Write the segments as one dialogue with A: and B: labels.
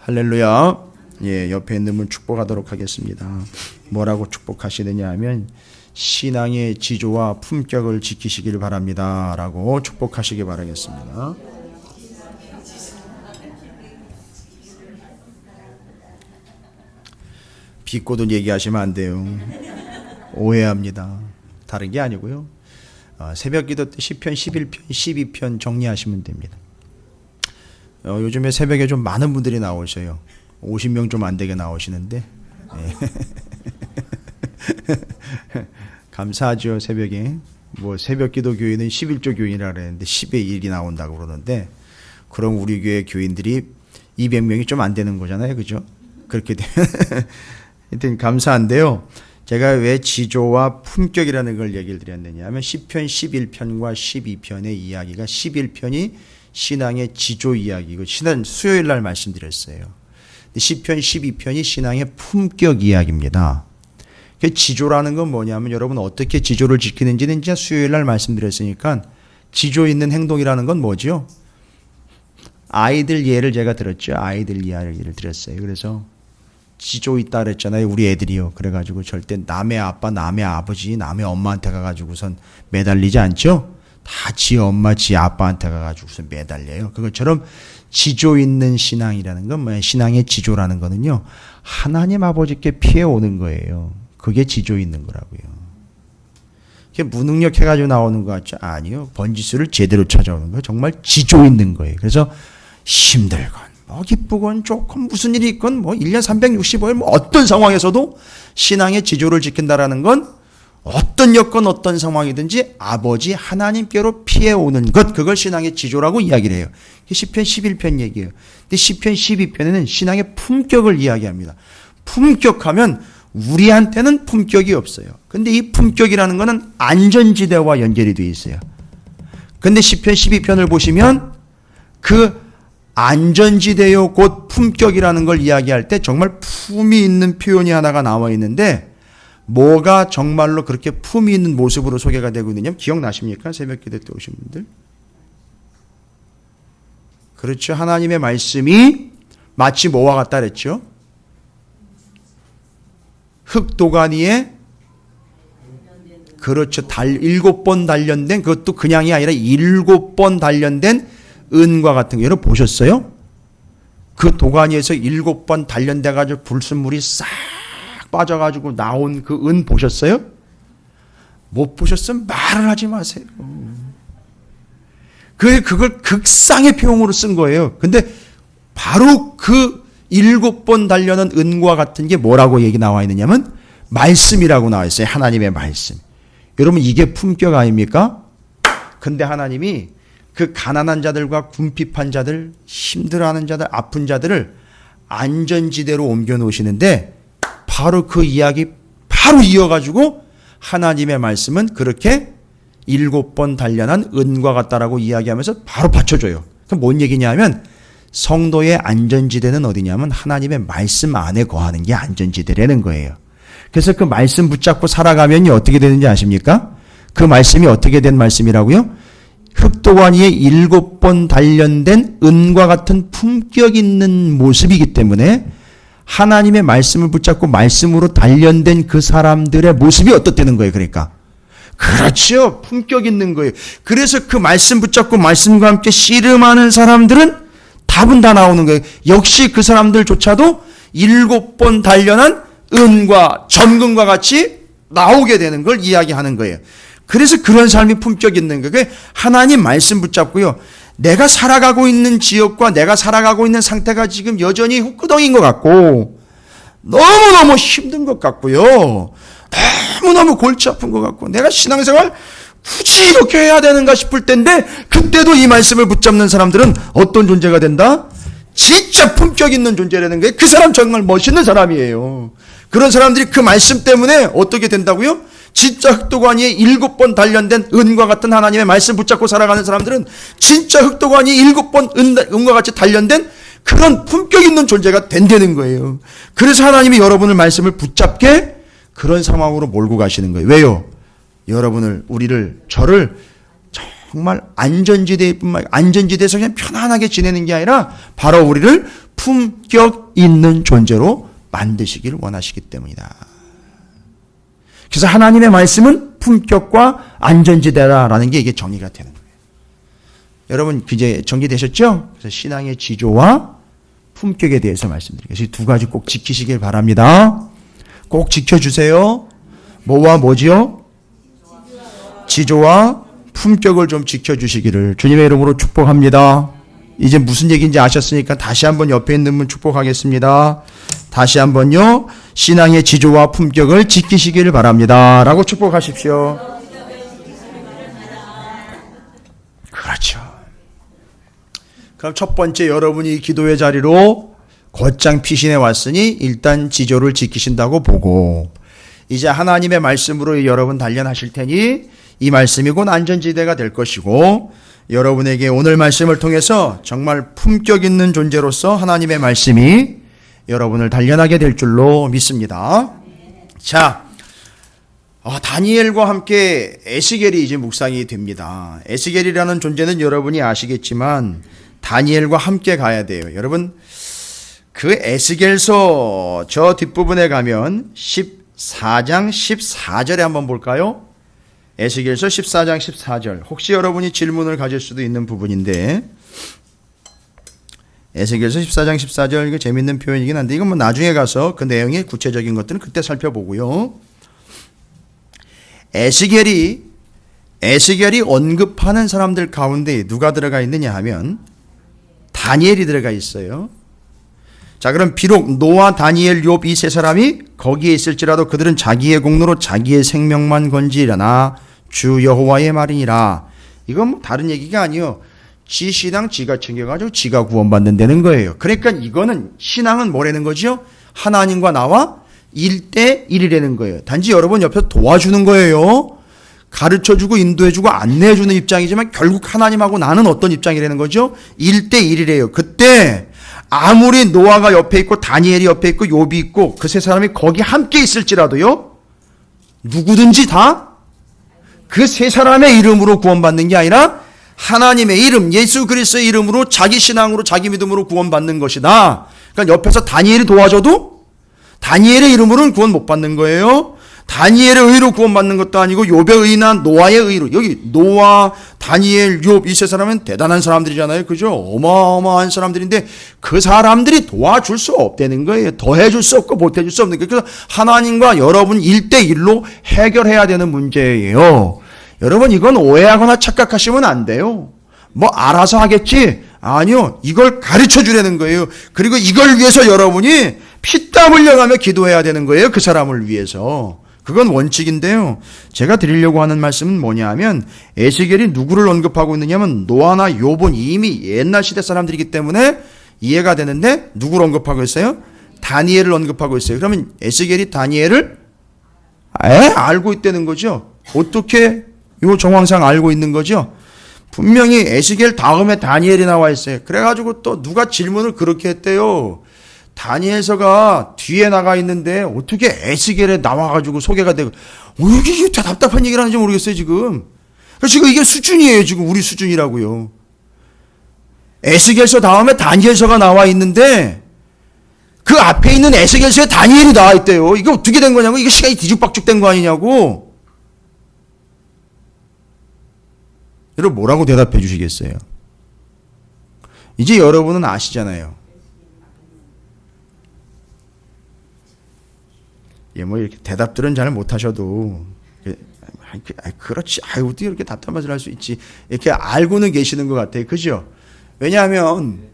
A: 할렐루야. 예, 옆에 있는 분 축복하도록 하겠습니다. 뭐라고 축복하시느냐 하면 신앙의 지조와 품격을 지키시길 바랍니다 라고 축복하시기 바라겠습니다. 비꼬돈 얘기하시면 안 돼요. 오해합니다. 다른 게 아니고요. 새벽기도 때 시편 11편, 12편 정리하시면 됩니다. 요즘에 새벽에 좀 많은 분들이 나오셔요. 50명 좀 안 되게 나오시는데 감사하죠. 새벽에 뭐 새벽기도 교인은 11조 교인이라 그랬는데 10의 1이 나온다고 그러는데, 그럼 우리 교회 교인들이 200명이 좀 안 되는 거잖아요, 그죠? 그렇게 되면 하여튼 감사한데요. 제가 왜 지조와 품격이라는 걸 얘기를 드렸느냐 하면 시편 11편과 12편의 이야기가 11편이 신앙의 지조 이야기고 수요일 날 말씀드렸어요. 시편 12편이 신앙의 품격 이야기입니다. 지조라는 건 뭐냐면 여러분 어떻게 지조를 지키는지는 이제 수요일 날 말씀드렸으니까, 지조 있는 행동이라는 건 뭐죠? 아이들 예를 제가 들었죠. 아이들 예를 들었어요. 그래서 지조 있다 그랬잖아요. 우리 애들이요. 그래가지고 절대 남의 아빠, 남의 아버지, 남의 엄마한테 가가지고선 매달리지 않죠. 다 지 엄마, 지 아빠한테 가가지고선 매달려요. 그것처럼 지조 있는 신앙이라는 건 뭐예요? 신앙의 지조라는 거는요, 하나님 아버지께 피해 오는 거예요. 그게 지조 있는 거라고요. 그게 무능력해가지고 나오는 것 같죠? 아니요. 번지수를 제대로 찾아오는 거예요. 정말 지조 있는 거예요. 그래서 힘들건 뭐 기쁘건 좋건 무슨 일이 있건 뭐 1년 365일 뭐 어떤 상황에서도 신앙의 지조를 지킨다라는 건 어떤 여건 어떤 상황이든지 아버지 하나님께로 피해오는 것, 그걸 신앙의 지조라고 이야기를 해요. 시편 11편 얘기예요. 근데 시편 12편에는 신앙의 품격을 이야기합니다. 품격하면 우리한테는 품격이 없어요. 근데 이 품격이라는 거는 안전지대와 연결이 되어 있어요. 근데 시편 12편을 보시면 그 안전지대요 곧 품격이라는 걸 이야기할 때 정말 품이 있는 표현이 하나가 나와 있는데, 뭐가 정말로 그렇게 품이 있는 모습으로 소개가 되고 있느냐 기억나십니까? 새벽기도 때 오신 분들. 그렇죠. 하나님의 말씀이 마치 뭐와 같다 그랬죠? 흙도가니에, 그렇죠. 7번 단련된, 그것도 그냥이 아니라 7번 단련된 은과 같은 거 여러분 보셨어요? 그 도가니에서 7번 단련돼가지고 불순물이 싹 빠져가지고 나온 그 은 보셨어요? 못 보셨으면 말을 하지 마세요. 그걸 극상의 표현으로 쓴 거예요. 근데 바로 그 7번 단련한 은과 같은 게 뭐라고 얘기 나와 있느냐면 말씀이라고 나와 있어요. 하나님의 말씀. 여러분 이게 품격 아닙니까? 근데 하나님이 그 가난한 자들과 궁핍한 자들, 힘들어하는 자들, 아픈 자들을 안전지대로 옮겨 놓으시는데, 바로 그 이야기 바로 이어가지고 하나님의 말씀은 그렇게 7번 단련한 은과 같다라고 이야기하면서 바로 받쳐줘요. 그럼 뭔 얘기냐면 성도의 안전지대는 어디냐면 하나님의 말씀 안에 거하는 게 안전지대라는 거예요. 그래서 그 말씀 붙잡고 살아가면 어떻게 되는지 아십니까? 그 말씀이 어떻게 된 말씀이라고요? 흙도가니에 7번 단련된 은과 같은 품격 있는 모습이기 때문에 하나님의 말씀을 붙잡고 말씀으로 단련된 그 사람들의 모습이 어떻다는 거예요. 그러니까 그렇죠. 품격 있는 거예요. 그래서 그 말씀 붙잡고 말씀과 함께 씨름하는 사람들은 답은 다 나오는 거예요. 역시 그 사람들조차도 7번 단련한 은과 전근과 같이 나오게 되는 걸 이야기하는 거예요. 그래서 그런 삶이 품격 있는 거예요. 하나님 말씀 붙잡고요. 내가 살아가고 있는 지역과 내가 살아가고 있는 상태가 지금 여전히 흙구덩인 것 같고 너무너무 힘든 것 같고요. 너무너무 골치 아픈 것 같고 내가 신앙생활 굳이 이렇게 해야 되는가 싶을 텐데, 그때도 이 말씀을 붙잡는 사람들은 어떤 존재가 된다? 진짜 품격 있는 존재라는 거예요. 그 사람 정말 멋있는 사람이에요. 그런 사람들이 그 말씀 때문에 어떻게 된다고요? 진짜 흙도가니에 7번 단련된 은과 같은 하나님의 말씀 붙잡고 살아가는 사람들은 진짜 흙도가니 7번 은과 같이 단련된 그런 품격 있는 존재가 된다는 거예요. 그래서 하나님이 여러분의 말씀을 붙잡게 그런 상황으로 몰고 가시는 거예요. 왜요? 여러분을, 우리를, 저를 정말 안전지대에서 그냥 편안하게 지내는 게 아니라 바로 우리를 품격 있는 존재로 만드시기를 원하시기 때문이다. 그래서 하나님의 말씀은 품격과 안전지대라는 게 이게 정의가 되는 거예요. 여러분 이제 정리되셨죠? 그래서 신앙의 지조와 품격에 대해서 말씀드리겠습니다. 두 가지 꼭 지키시길 바랍니다. 꼭 지켜주세요. 뭐와 뭐지요? 지조와 품격을 좀 지켜주시기를 주님의 이름으로 축복합니다. 이제 무슨 얘기인지 아셨으니까 다시 한번 옆에 있는 분 축복하겠습니다. 다시 한번요. 신앙의 지조와 품격을 지키시기를 바랍니다. 라고 축복하십시오. 그렇죠. 그럼 첫 번째 여러분이 기도의 자리로 곧장 피신해 왔으니 일단 지조를 지키신다고 보고 이제 하나님의 말씀으로 여러분 단련하실 테니 이 말씀이 곧 안전지대가 될 것이고 여러분에게 오늘 말씀을 통해서 정말 품격 있는 존재로서 하나님의 말씀이 여러분을 단련하게 될 줄로 믿습니다. 자, 다니엘과 함께 에스겔이 이제 묵상이 됩니다. 에스겔이라는 존재는 여러분이 아시겠지만 다니엘과 함께 가야 돼요. 여러분 그 에스겔서 저 뒷부분에 가면 14장 14절에 한번 볼까요? 에스겔서 14장 14절. 혹시 여러분이 질문을 가질 수도 있는 부분인데 에스겔서 14장 14절 이거 재밌는 표현이긴 한데 이건 뭐 나중에 가서 그 내용의 구체적인 것들은 그때 살펴보고요. 에스겔이 언급하는 사람들 가운데 누가 들어가 있느냐 하면 다니엘이 들어가 있어요. 자, 그럼 비록 노아, 다니엘, 욥 이 세 사람이 거기에 있을지라도 그들은 자기의 공로로 자기의 생명만 건지려나 주 여호와의 말이니라. 이건 뭐 다른 얘기가 아니요. 지 신앙 지가 챙겨가지고 지가 구원받는다는 거예요. 그러니까 이거는 신앙은 뭐라는 거죠? 하나님과 나와 1대1이라는 거예요. 단지 여러분 옆에서 도와주는 거예요. 가르쳐주고 인도해주고 안내해주는 입장이지만 결국 하나님하고 나는 어떤 입장이라는 거죠? 1대1이래요. 그때 아무리 노아가 옆에 있고 다니엘이 옆에 있고 욥이 있고 그 세 사람이 거기 함께 있을지라도요. 누구든지 다 그 세 사람의 이름으로 구원받는 게 아니라 하나님의 이름 예수 그리스도의 이름으로 자기 신앙으로 자기 믿음으로 구원받는 것이다. 그러니까 옆에서 다니엘이 도와줘도 다니엘의 이름으로는 구원 못 받는 거예요. 다니엘의 의로 구원받는 것도 아니고 욥의 의나 노아의 의로. 여기 노아, 다니엘, 욥 이 세 사람은 대단한 사람들이잖아요. 그죠? 어마어마한 사람들인데 그 사람들이 도와줄 수 없다는 거예요. 더 해줄 수 없고 못 해줄 수 없는 거예요. 그래서 하나님과 여러분 1대1로 해결해야 되는 문제예요. 여러분 이건 오해하거나 착각하시면 안 돼요. 뭐 알아서 하겠지? 아니요. 이걸 가르쳐 주라는 거예요. 그리고 이걸 위해서 여러분이 피땀 흘려가며 기도해야 되는 거예요. 그 사람을 위해서. 그건 원칙인데요. 제가 드리려고 하는 말씀은 뭐냐면 에스겔이 누구를 언급하고 있느냐면 노아나 욥은 이미 옛날 시대 사람들이기 때문에 이해가 되는데 누구를 언급하고 있어요? 다니엘을 언급하고 있어요. 그러면 에스겔이 다니엘을 알고 있다는 거죠. 어떻게 이 정황상 알고 있는 거죠. 분명히 에스겔 다음에 다니엘이 나와 있어요. 그래가지고 또 누가 질문을 그렇게 했대요. 다니엘서가 뒤에 나가 있는데 어떻게 에스겔에 나와가지고 소개가 되고 이게 답답한 얘기를 하는지 모르겠어요 지금. 지금 이게 수준이에요. 지금 우리 수준이라고요. 에스겔서 다음에 다니엘서가 나와 있는데 그 앞에 있는 에스겔서에 다니엘이 나와 있대요. 이게 어떻게 된 거냐고. 이게 시간이 뒤죽박죽 된 거 아니냐고. 여러분 뭐라고 대답해 주시겠어요? 이제 여러분은 아시잖아요. 뭐 이렇게 대답들은 잘 못하셔도 그렇지. 어떻게 이렇게 답답한 말을 할 수 있지. 이렇게 알고는 계시는 것 같아요. 그죠? 왜냐하면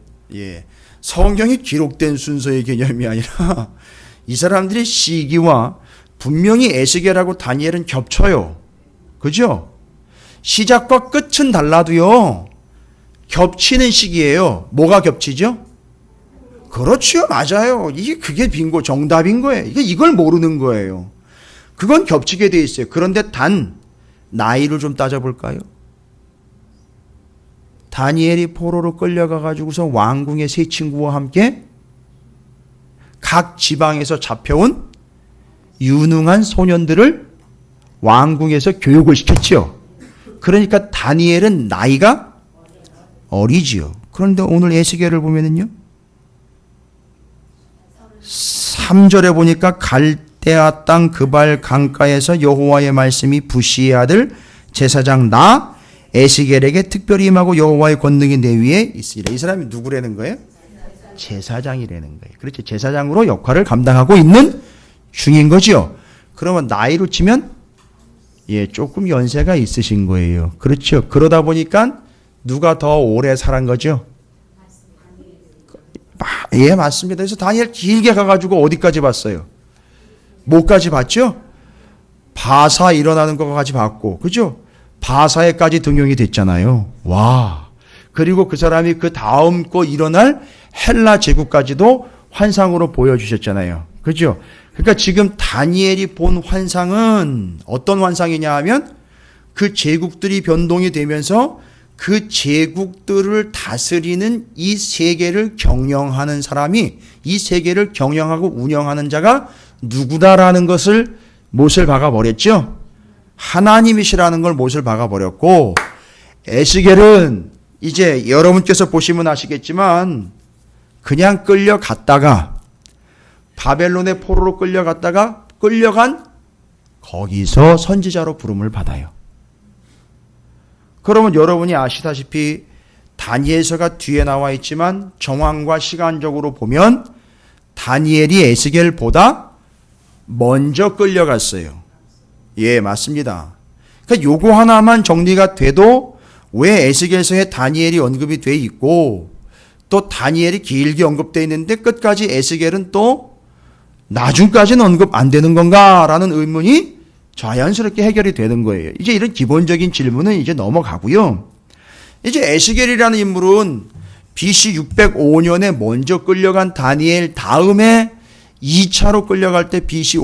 A: 성경이 기록된 순서의 개념이 아니라 이 사람들의 시기와 분명히 에스겔하고 다니엘은 겹쳐요. 그죠? 시작과 끝은 달라도요. 겹치는 시기예요. 뭐가 겹치죠? 그렇죠. 맞아요. 그게 빙고 정답인 거예요. 이걸 모르는 거예요. 그건 겹치게 돼 있어요. 그런데 단 나이를 좀 따져볼까요? 다니엘이 포로로 끌려가가지고서 왕궁의 세 친구와 함께 각 지방에서 잡혀온 유능한 소년들을 왕궁에서 교육을 시켰지요. 그러니까 다니엘은 나이가 어리지요. 그런데 오늘 에스겔을 보면은요, 3절에 보니까 갈대아 땅 그발 강가에서 여호와의 말씀이 부시의 아들 제사장 나 에스겔에게 특별히 임하고 여호와의 권능이 내 위에 있으리라. 이 사람이 누구라는 거예요? 제사장이라는 거예요. 그렇죠. 제사장으로 역할을 감당하고 있는 중인 거죠. 그러면 나이로 치면 조금 연세가 있으신 거예요. 그렇죠. 그러다 보니까 누가 더 오래 살은 거죠? 예, 맞습니다. 그래서 다니엘 길게 가가지고 어디까지 봤어요? 뭐까지 봤죠? 바사 일어나는 것까지 봤고, 그죠? 바사에까지 등용이 됐잖아요. 와. 그리고 그 사람이 그 다음 거 일어날 헬라 제국까지도 환상으로 보여주셨잖아요. 그죠? 그러니까 지금 다니엘이 본 환상은 어떤 환상이냐 하면 그 제국들이 변동이 되면서 그 제국들을 다스리는 이 세계를 경영하는 사람이, 이 세계를 경영하고 운영하는 자가 누구다라는 것을 못을 박아버렸죠. 하나님이시라는 걸 못을 박아버렸고, 에스겔은 이제 여러분께서 보시면 아시겠지만 그냥 끌려갔다가 바벨론의 포로로 끌려갔다가 끌려간 거기서 선지자로 부름을 받아요. 그러면 여러분이 아시다시피 다니엘서가 뒤에 나와 있지만 정황과 시간적으로 보면 다니엘이 에스겔보다 먼저 끌려갔어요. 예, 맞습니다. 그러니까 요거 하나만 정리가 돼도 왜 에스겔서에 다니엘이 언급이 돼 있고 또 다니엘이 길게 언급되어 있는데 끝까지 에스겔은 또 나중까지는 언급 안 되는 건가라는 의문이 자연스럽게 해결이 되는 거예요. 이제 이런 기본적인 질문은 이제 넘어가고요. 이제 에스겔이라는 인물은 BC 605년에 먼저 끌려간 다니엘 다음에 2차로 끌려갈 때 BC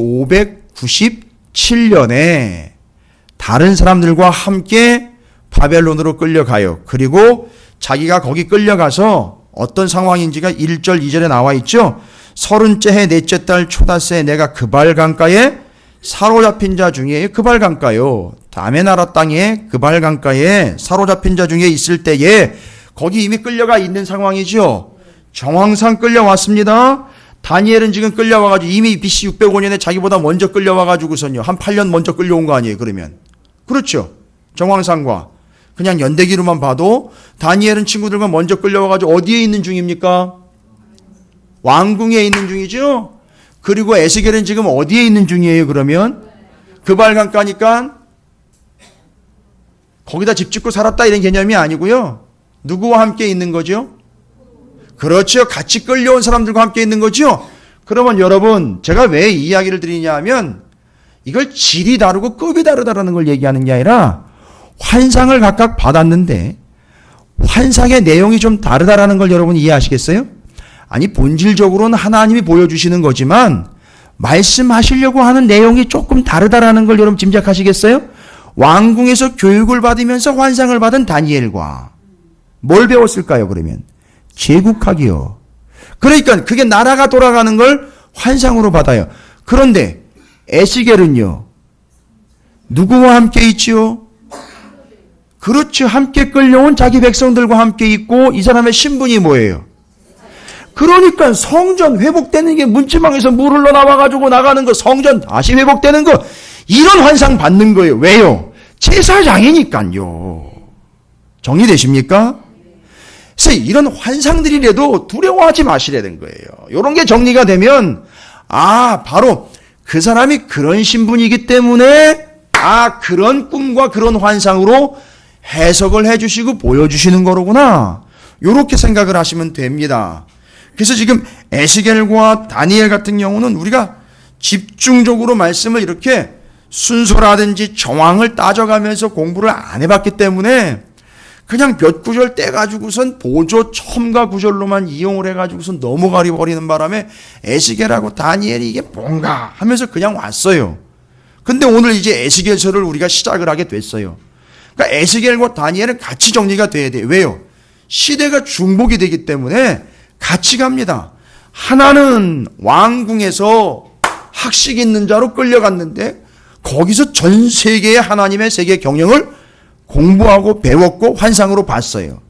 A: 597년에 다른 사람들과 함께 바벨론으로 끌려가요. 그리고 자기가 거기 끌려가서 어떤 상황인지가 1절, 2절에 나와 있죠. 30째 해 넷째 달 초닷새 내가 그발 강가에 사로잡힌 자 중에, 그발 강가요, 남의 나라 땅에 그발 강가에 사로잡힌 자 중에 있을 때에 거기 이미 끌려가 있는 상황이죠. 정황상 끌려왔습니다. 다니엘은 지금 끌려와가지고 이미 BC 605년에 자기보다 먼저 끌려와가지고선요 한 8년 먼저 끌려온 거 아니에요. 그러면 그렇죠. 정황상과 그냥 연대기로만 봐도 다니엘은 친구들과 먼저 끌려와가지고 어디에 있는 중입니까? 왕궁에 있는 중이죠. 그리고 에스겔은 지금 어디에 있는 중이에요? 그러면 그발 강가니까 거기다 집 짓고 살았다 이런 개념이 아니고요. 누구와 함께 있는 거죠? 그렇죠. 같이 끌려온 사람들과 함께 있는 거죠. 그러면 여러분, 제가 왜 이 이야기를 드리냐 하면 이걸 질이 다르고 급이 다르다라는 걸 얘기하는 게 아니라 환상을 각각 받았는데 환상의 내용이 좀 다르다라는 걸 여러분 이해하시겠어요? 아니, 본질적으로는 하나님이 보여주시는 거지만 말씀하시려고 하는 내용이 조금 다르다라는 걸 여러분 짐작하시겠어요? 왕궁에서 교육을 받으면서 환상을 받은 다니엘과 뭘 배웠을까요? 그러면 제국학이요. 그러니까 그게 나라가 돌아가는 걸 환상으로 받아요. 그런데 에스겔은요, 누구와 함께 있지요? 그렇죠. 함께 끌려온 자기 백성들과 함께 있고 이 사람의 신분이 뭐예요? 그러니까 성전 회복되는 게 문지방에서 물 흘러나와가지고 나가는 거, 성전 다시 회복되는 거, 이런 환상 받는 거예요. 왜요? 제사장이니까요. 정리되십니까? 그래서 이런 환상들이라도 두려워하지 마시라는 거예요. 이런 게 정리가 되면 바로 그 사람이 그런 신분이기 때문에 그런 꿈과 그런 환상으로 해석을 해주시고 보여주시는 거로구나. 이렇게 생각을 하시면 됩니다. 그래서 지금 에스겔과 다니엘 같은 경우는 우리가 집중적으로 말씀을 이렇게 순서라든지 정황을 따져가면서 공부를 안 해봤기 때문에 그냥 몇 구절 떼가지고선 보조 첨가 구절로만 이용을 해가지고선 넘어가 버리는 바람에 에스겔하고 다니엘이 이게 뭔가 하면서 그냥 왔어요. 근데 오늘 이제 에스겔서를 우리가 시작을 하게 됐어요. 그러니까 에스겔과 다니엘은 같이 정리가 돼야 돼요. 왜요? 시대가 중복이 되기 때문에 같이 갑니다. 하나는 왕궁에서 학식 있는 자로 끌려갔는데 거기서 전 세계의 하나님의 세계 경영을 공부하고 배웠고 환상으로 봤어요.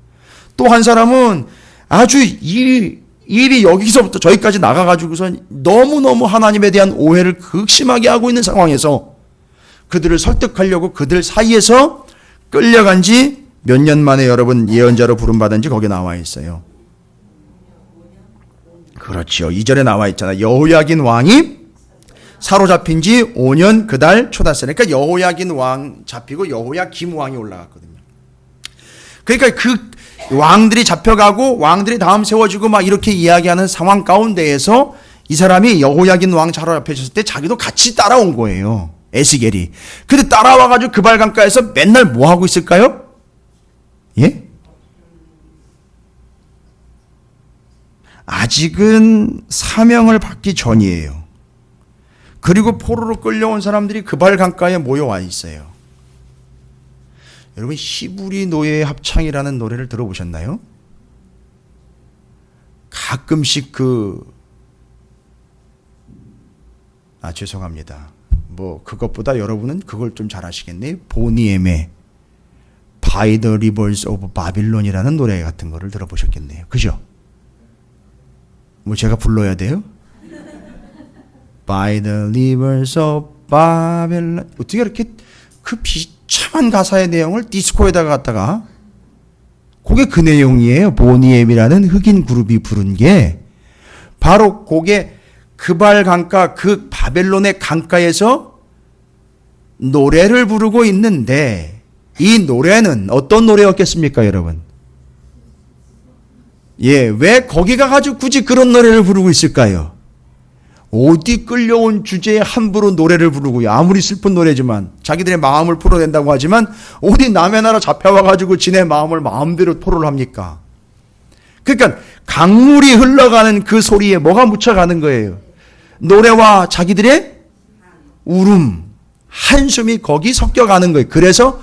A: 또 한 사람은 아주 일이 여기서부터 저기까지 나가가지고서 너무너무 하나님에 대한 오해를 극심하게 하고 있는 상황에서 그들을 설득하려고 그들 사이에서 끌려간 지 몇 년 만에 여러분 예언자로 부름받은지 거기에 나와 있어요. 그렇죠. 2절에 나와 있잖아요. 여호야긴 왕이 사로잡힌 지 5년 그달 초닷새. 그러니까 여호야긴 왕 잡히고 여호야김 왕이 올라갔거든요. 그러니까 그 왕들이 잡혀가고 왕들이 다음 세워지고 막 이렇게 이야기하는 상황 가운데에서 이 사람이 여호야긴 왕 사로잡혀졌을 때 자기도 같이 따라온 거예요. 에스겔이. 근데 따라와가지고 그발 강가에서 맨날 뭐 하고 있을까요? 예? 아직은 사명을 받기 전이에요. 그리고 포로로 끌려온 사람들이 그발 강가에 모여와 있어요. 여러분 히브리 노예의 합창이라는 노래를 들어보셨나요? 가끔씩 죄송합니다. 뭐 그것보다 여러분은 그걸 좀 잘 아시겠네요. 보니엠의 By the Rivers of Babylon이라는 노래 같은 거를 들어보셨겠네요. 그죠? 뭐 제가 불러야 돼요? By the Rivers of Babylon. 어떻게 이렇게 그 비참한 가사의 내용을 디스코에다가 갖다가 그게 그 내용이에요. 보니엠이라는 흑인 그룹이 부른 게 바로 그게 그발 강가 그 바벨론의 강가에서 노래를 부르고 있는데 이 노래는 어떤 노래였겠습니까, 여러분? 예, 왜 거기 가가지고 굳이 그런 노래를 부르고 있을까요? 어디 끌려온 주제에 함부로 노래를 부르고요. 아무리 슬픈 노래지만 자기들의 마음을 풀어낸다고 하지만 어디 남의 나라 잡혀와가지고 지네 마음을 마음대로 토로를 합니까? 그러니까 강물이 흘러가는 그 소리에 뭐가 묻혀가는 거예요? 노래와 자기들의 울음, 한숨이 거기 섞여가는 거예요. 그래서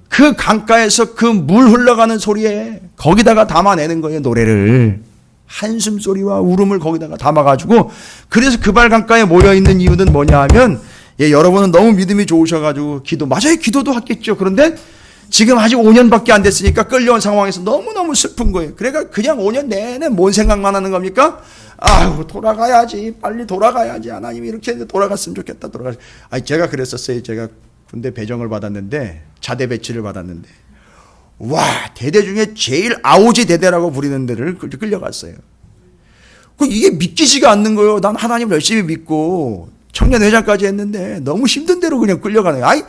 A: 그 강가에서 그 물 흘러가는 소리에 거기다가 담아내는 거예요. 노래를. 한숨 소리와 울음을 거기다가 담아가지고 그래서 그발 강가에 모여있는 이유는 뭐냐 하면 여러분은 너무 믿음이 좋으셔가지고 맞아요. 기도도 하겠죠. 그런데 지금 아직 5년밖에 안 됐으니까 끌려온 상황에서 너무너무 슬픈 거예요. 그러니까 그냥 5년 내내 뭔 생각만 하는 겁니까? 아유, 돌아가야지. 빨리 돌아가야지. 하나님이 이렇게 돌아갔으면 좋겠다. 제가 그랬었어요. 제가 군대 배정을 받았는데, 자대 배치를 받았는데, 와, 대대 중에 제일 아오지 대대라고 부리는 데를 끌려갔어요. 이게 믿기지가 않는 거예요. 난 하나님을 열심히 믿고, 청년회장까지 했는데, 너무 힘든 대로 그냥 끌려가는 거예요.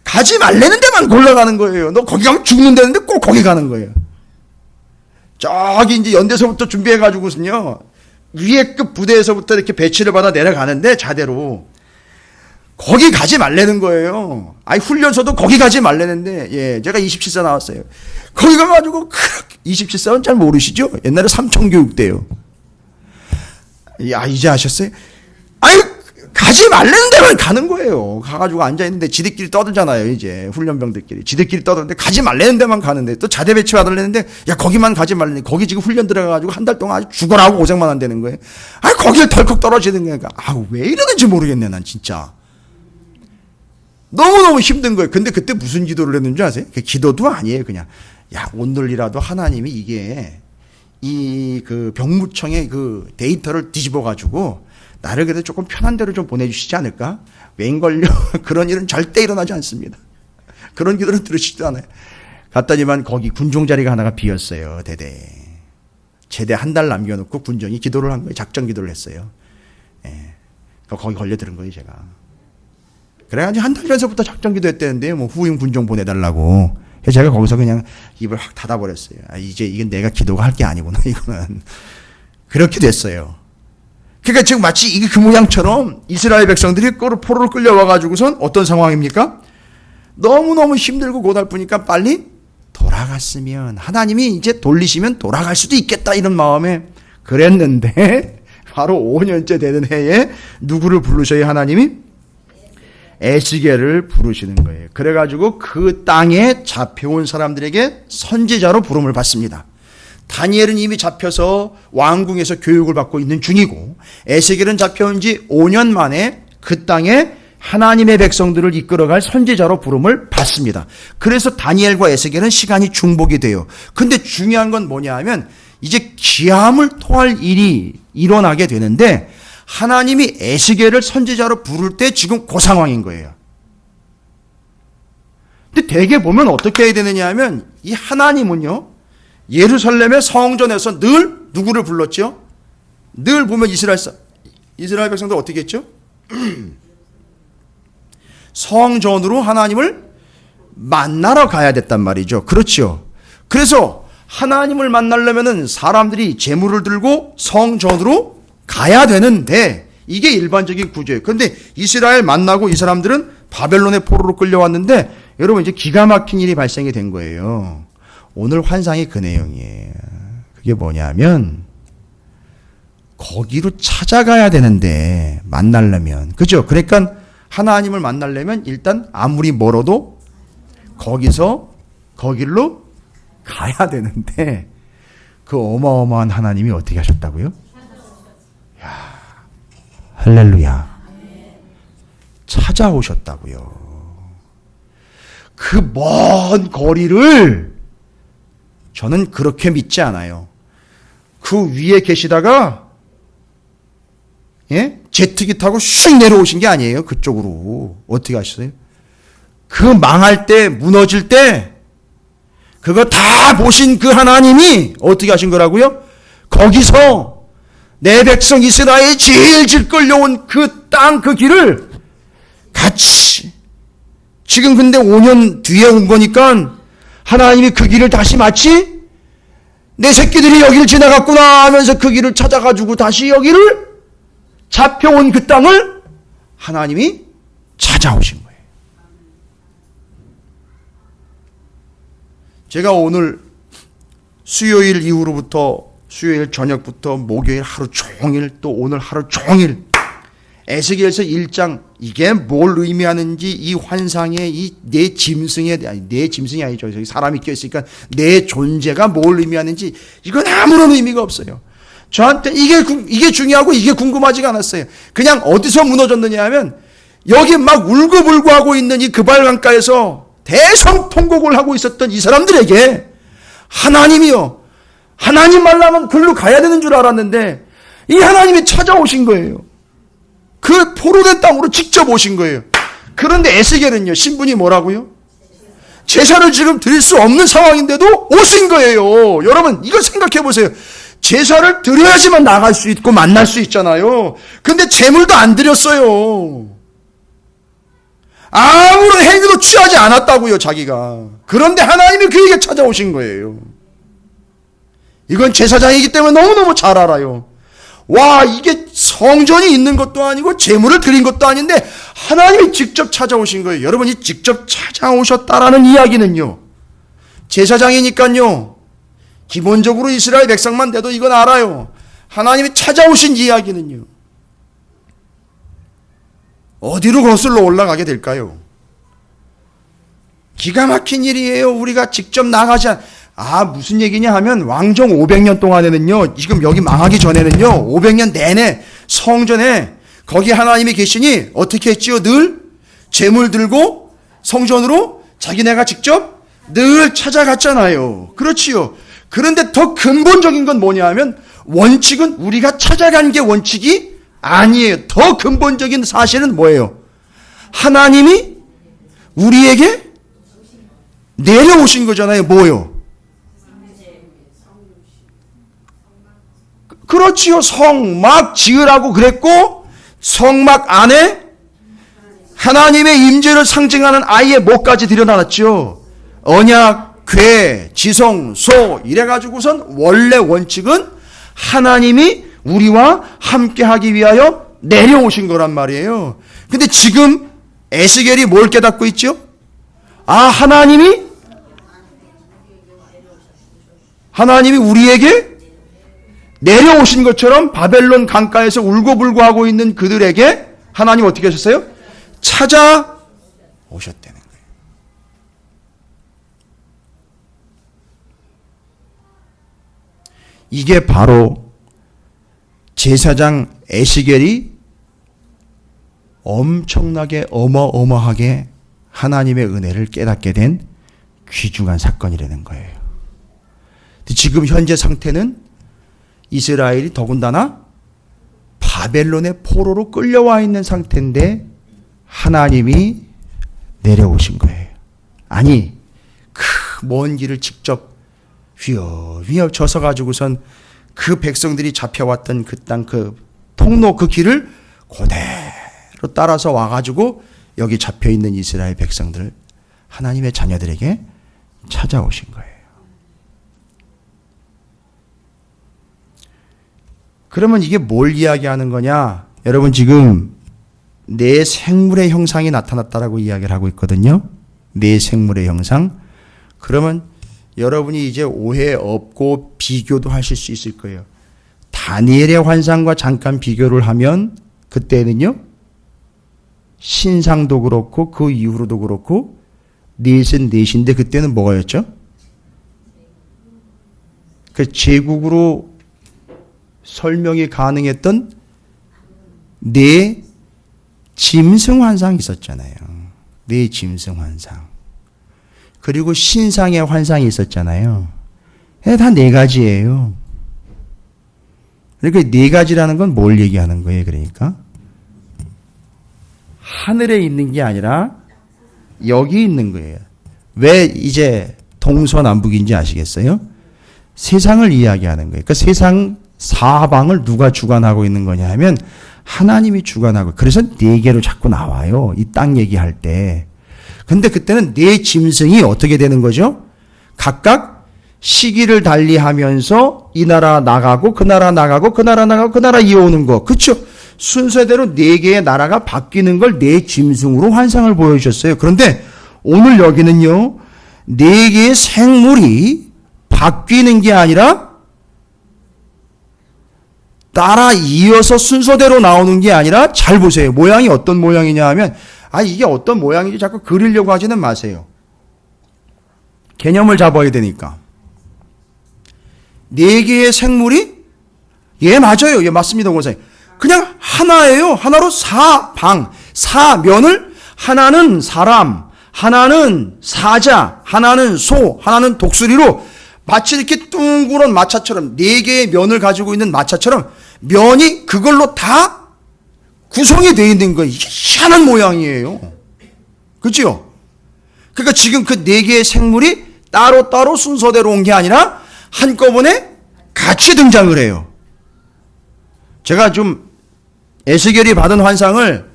A: 가지 말라는 데만 골라가는 거예요. 너 거기 가면 죽는다는데 꼭 거기 가는 거예요. 저기 이제 연대서부터 준비해가지고서요, 위에급 부대에서부터 이렇게 배치를 받아 내려가는데, 자대로. 거기 가지 말라는 거예요. 훈련소도 거기 가지 말라는데, 제가 27사 나왔어요. 거기 가가지고, 27사는 잘 모르시죠? 옛날에 삼청교육대요. 이제 아셨어요? 가지 말라는 데만 가는 거예요. 가가지고 앉아있는데 지들끼리 떠들잖아요, 이제. 훈련병들끼리. 지들끼리 떠드는데 가지 말라는 데만 가는데 또 자대 배치 받으려는데 거기만 가지 말라니. 거기 지금 훈련 들어가가지고 한 달 동안 아주 죽어라 하고 고생만 한다는 거예요. 거길 덜컥 떨어지는 거니까. 왜 이러는지 모르겠네, 난 진짜. 너무너무 힘든 거예요. 근데 그때 무슨 기도를 했는지 아세요? 기도도 아니에요, 그냥. 오늘이라도 하나님이 이게 그 병무청의 그 데이터를 뒤집어가지고 나를 그래도 조금 편한 대로 좀 보내주시지 않을까? 웬걸요? 그런 일은 절대 일어나지 않습니다. 그런 기도를 들으시지도 않아요. 갔더니만 거기 군종 자리가 하나가 비었어요, 대대에. 제대 한 달 남겨놓고 군종이 기도를 한 거예요. 작전 기도를 했어요. 거기 걸려들은 거예요, 제가. 그래가지고 한 달 전서부터 작전 기도했다는데요. 후임 군종 보내달라고. 그래서 제가 거기서 그냥 입을 확 닫아버렸어요. 이제 이건 내가 기도가 할 게 아니구나, 이거는. 그렇게 됐어요. 그러니까 지금 마치 이게 그 모양처럼 이스라엘 백성들이 포로를 끌려와가지고선 어떤 상황입니까? 너무너무 힘들고 고달프니까 빨리 돌아갔으면 하나님이 이제 돌리시면 돌아갈 수도 있겠다 이런 마음에 그랬는데 바로 5년째 되는 해에 누구를 부르셔야 하나님이? 에스겔을 부르시는 거예요. 그래가지고 그 땅에 잡혀온 사람들에게 선지자로 부름을 받습니다. 다니엘은 이미 잡혀서 왕궁에서 교육을 받고 있는 중이고 에스겔은 잡혀온 지 5년 만에 그 땅에 하나님의 백성들을 이끌어갈 선지자로 부름을 받습니다. 그래서 다니엘과 에스겔은 시간이 중복이 돼요. 근데 중요한 건 뭐냐 하면 이제 기함을 토할 일이 일어나게 되는데 하나님이 에스겔을 선지자로 부를 때 지금 그 상황인 거예요. 근데 대개 보면 어떻게 해야 되느냐 하면 이 하나님은요, 예루살렘의 성전에서 늘 누구를 불렀죠? 늘 보면 이스라엘 백성들 어떻게 했죠? 성전으로 하나님을 만나러 가야 됐단 말이죠. 그렇죠. 그래서 하나님을 만나려면은 사람들이 제물을 들고 성전으로 가야 되는데 이게 일반적인 구조예요. 그런데 이스라엘 만나고 이 사람들은 바벨론의 포로로 끌려왔는데 여러분 이제 기가 막힌 일이 발생이 된 거예요. 오늘 환상이 그 내용이에요. 그게 뭐냐면 거기로 찾아가야 되는데 만나려면 그죠? 그러니까 하나님을 만나려면 일단 아무리 멀어도 거길로 가야 되는데 그 어마어마한 하나님이 어떻게 하셨다고요? 야, 할렐루야. 찾아오셨다고요. 그 먼 거리를 저는 그렇게 믿지 않아요. 그 위에 계시다가 제트기 타고 슉 내려오신 게 아니에요. 그쪽으로. 어떻게 하셨어요? 그 망할 때, 무너질 때 그거 다 보신 그 하나님이 어떻게 하신 거라고요? 거기서 내 백성 이스라엘이 질질 끌려온 그 땅, 그 길을 같이 지금 근데 5년 뒤에 온 거니까 하나님이 그 길을 다시 마치 내 새끼들이 여기를 지나갔구나 하면서 그 길을 찾아가지고 다시 여기를 잡혀온 그 땅을 하나님이 찾아오신 거예요. 제가 오늘 수요일 이후로부터 수요일 저녁부터 목요일 하루 종일 또 오늘 하루 종일 에스겔서 1장 이게 뭘 의미하는지 이 환상에 이 내 짐승에 내 짐승이 아니죠. 저기 사람이 껴있으니까 내 존재가 뭘 의미하는지 이건 아무런 의미가 없어요. 저한테 이게 중요하고 이게 궁금하지가 않았어요. 그냥 어디서 무너졌느냐 하면 여기 막 울고불고 하고 있는 이 그발강가에서 대성통곡을 하고 있었던 이 사람들에게 하나님이요. 하나님 말라면 글로 가야 되는 줄 알았는데 이 하나님이 찾아오신 거예요. 그 포로된 땅으로 직접 오신 거예요. 그런데 에스겔은요. 신분이 뭐라고요? 제사를 지금 드릴 수 없는 상황인데도 오신 거예요. 여러분 이거 생각해 보세요. 제사를 드려야지만 나갈 수 있고 만날 수 있잖아요. 근데 제물도 안 드렸어요. 아무런 행위도 취하지 않았다고요, 자기가. 그런데 하나님이 그에게 찾아오신 거예요. 이건 제사장이기 때문에 너무너무 잘 알아요. 와, 이게 성전이 있는 것도 아니고 제물을 드린 것도 아닌데 하나님이 직접 찾아오신 거예요. 여러분이 직접 찾아오셨다라는 이야기는요. 제사장이니까요. 기본적으로 이스라엘 백성만 돼도 이건 알아요. 하나님이 찾아오신 이야기는요. 어디로 거슬러 올라가게 될까요? 기가 막힌 일이에요. 우리가 직접 나가지 무슨 얘기냐 하면 왕정 500년 동안에는요. 지금 여기 망하기 전에는요. 500년 내내 성전에 거기 하나님이 계시니 어떻게 했지요? 늘 제물 들고 성전으로 자기네가 직접 늘 찾아갔잖아요. 그렇지요. 그런데 더 근본적인 건 뭐냐 하면 원칙은 우리가 찾아간 게 원칙이 아니에요. 더 근본적인 사실은 뭐예요? 하나님이 우리에게 내려오신 거잖아요. 뭐요? 그렇지요. 성막 지으라고 그랬고 성막 안에 하나님의 임재를 상징하는 아이의 목까지 들여놨죠. 언약, 궤, 지성, 소 이래가지고선 원래 원칙은 하나님이 우리와 함께하기 위하여 내려오신 거란 말이에요. 근데 지금 에스겔이 뭘 깨닫고 있죠? 하나님이 우리에게 내려오신 것처럼 바벨론 강가에서 울고불고 하고 있는 그들에게 하나님 어떻게 하셨어요? 찾아오셨다는 거예요. 이게 바로 제사장 에스겔이 엄청나게 어마어마하게 하나님의 은혜를 깨닫게 된 귀중한 사건이라는 거예요. 지금 현재 상태는 이스라엘이 더군다나 바벨론의 포로로 끌려와 있는 상태인데 하나님이 내려오신 거예요. 아니, 그 먼 길을 직접 휘어휘어 져서 가지고선 그 백성들이 잡혀왔던 그 땅, 그 통로, 그 길을 그대로 따라서 와가지고 여기 잡혀있는 이스라엘 백성들을 하나님의 자녀들에게 찾아오신 거예요. 그러면 이게 뭘 이야기하는 거냐? 여러분 지금 내 생물의 형상이 나타났다라고 이야기를 하고 있거든요. 내 생물의 형상. 그러면 여러분이 이제 오해 없고 비교도 하실 수 있을 거예요. 다니엘의 환상과 잠깐 비교를 하면 그때는요. 신상도 그렇고 그 이후로도 그렇고 넷은 넷인데 그때는 뭐가였죠? 그 제국으로 설명이 가능했던 네 짐승 환상이 있었잖아요. 네 짐승 환상. 그리고 신상의 환상이 있었잖아요. 다 네 가지예요. 그러니까 네 가지라는 건 뭘 얘기하는 거예요? 그러니까 하늘에 있는 게 아니라 여기 있는 거예요. 왜 이제 동서남북인지 아시겠어요? 세상을 이야기하는 거예요. 그러니까 세상 사방을 누가 주관하고 있는 거냐 하면 하나님이 주관하고, 그래서 네 개로 자꾸 나와요. 이 땅 얘기할 때. 근데 그때는 네 짐승이 어떻게 되는 거죠? 각각 시기를 달리하면서 이 나라 나가고 그 나라 나가고 그 나라 나가고 그 나라 이어오는 거. 그렇죠? 순서대로 네 개의 나라가 바뀌는 걸 네 짐승으로 환상을 보여주셨어요. 그런데 오늘 여기는요. 네 개의 생물이 바뀌는 게 아니라 따라 이어서 순서대로 나오는 게 아니라, 잘 보세요. 모양이 어떤 모양이냐 하면, 이게 어떤 모양인지 자꾸 그리려고 하지는 마세요. 개념을 잡아야 되니까. 네 개의 생물이, 예, 맞아요. 예, 맞습니다, 권사님. 그냥 하나예요. 하나로 사면을, 하나는 사람, 하나는 사자, 하나는 소, 하나는 독수리로 마치 이렇게 둥그런 마차처럼, 네 개의 면을 가지고 있는 마차처럼 면이 그걸로 다 구성이 되어 있는 거예요. 이게 희한한 모양이에요. 그렇죠? 그러니까 지금 그 네 개의 생물이 따로따로 순서대로 온 게 아니라 한꺼번에 같이 등장을 해요. 제가 좀 에스겔이 받은 환상을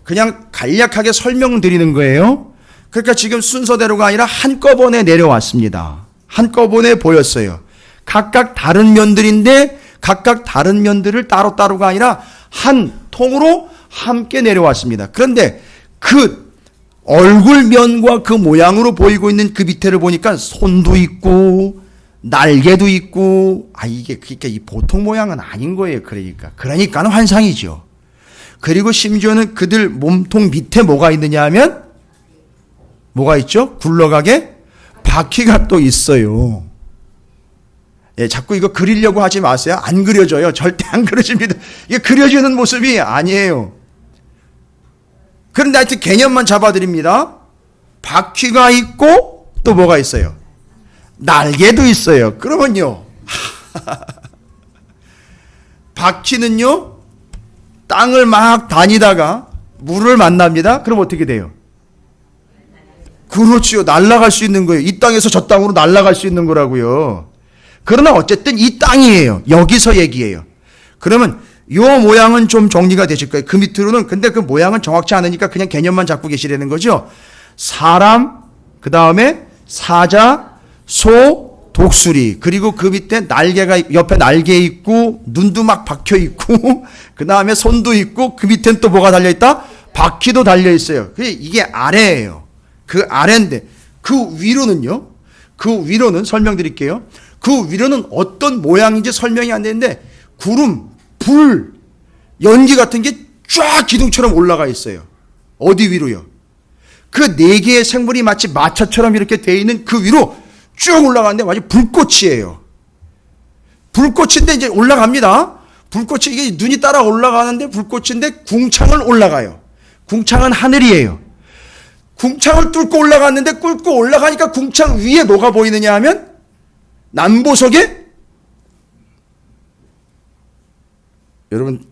A: 그냥 간략하게 설명드리는 거예요. 그러니까 지금 순서대로가 아니라 한꺼번에 내려왔습니다. 한꺼번에 보였어요. 각각 다른 면들인데 각각 다른 면들을 따로따로가 아니라 한 통으로 함께 내려왔습니다. 그런데 그 얼굴면과 그 모양으로 보이고 있는 그 밑에를 보니까 손도 있고 날개도 있고, 이게 그러니까 이 보통 모양은 아닌 거예요. 그러니까는 환상이죠. 그리고 심지어는 그들 몸통 밑에 뭐가 있느냐 하면, 뭐가 있죠? 굴러가게 바퀴가 또 있어요. 예, 자꾸 이거 그리려고 하지 마세요. 안 그려져요. 절대 안 그려집니다. 이게 그려지는 모습이 아니에요. 그런데 하여튼 개념만 잡아드립니다. 바퀴가 있고 또 뭐가 있어요? 날개도 있어요. 그러면요. 바퀴는요. 땅을 막 다니다가 물을 만납니다. 그럼 어떻게 돼요? 그렇지요. 날아갈 수 있는 거예요. 이 땅에서 저 땅으로 날아갈 수 있는 거라고요. 그러나 어쨌든 이 땅이에요. 여기서 얘기해요. 그러면 요 모양은 좀 정리가 되실 거예요. 그 밑으로는, 근데 그 모양은 정확치 않으니까 그냥 개념만 잡고 계시라는 거죠. 사람, 그 다음에 사자, 소, 독수리, 그리고 그 밑에 날개가, 옆에 날개 있고 눈도 막 박혀 있고 그 다음에 손도 있고, 그 밑에는 또 뭐가 달려있다? 바퀴도 달려있어요. 이게 아래예요. 그 아래인데 그 위로는요. 그 위로는 설명드릴게요. 그 위로는 어떤 모양인지 설명이 안 되는데 구름, 불, 연기 같은 게 쫙 기둥처럼 올라가 있어요. 어디 위로요? 그 네 개의 생물이 마치 마차처럼 이렇게 돼 있는 그 위로 쭉 올라가는데 마치 불꽃이에요. 불꽃인데 이제 올라갑니다. 불꽃이 이게 눈이 따라 올라가는데 불꽃인데 궁창을 올라가요. 궁창은 하늘이에요. 궁창을 뚫고 올라갔는데 뚫고 올라가니까 궁창 위에 뭐가 보이느냐 하면 남보석에 여러분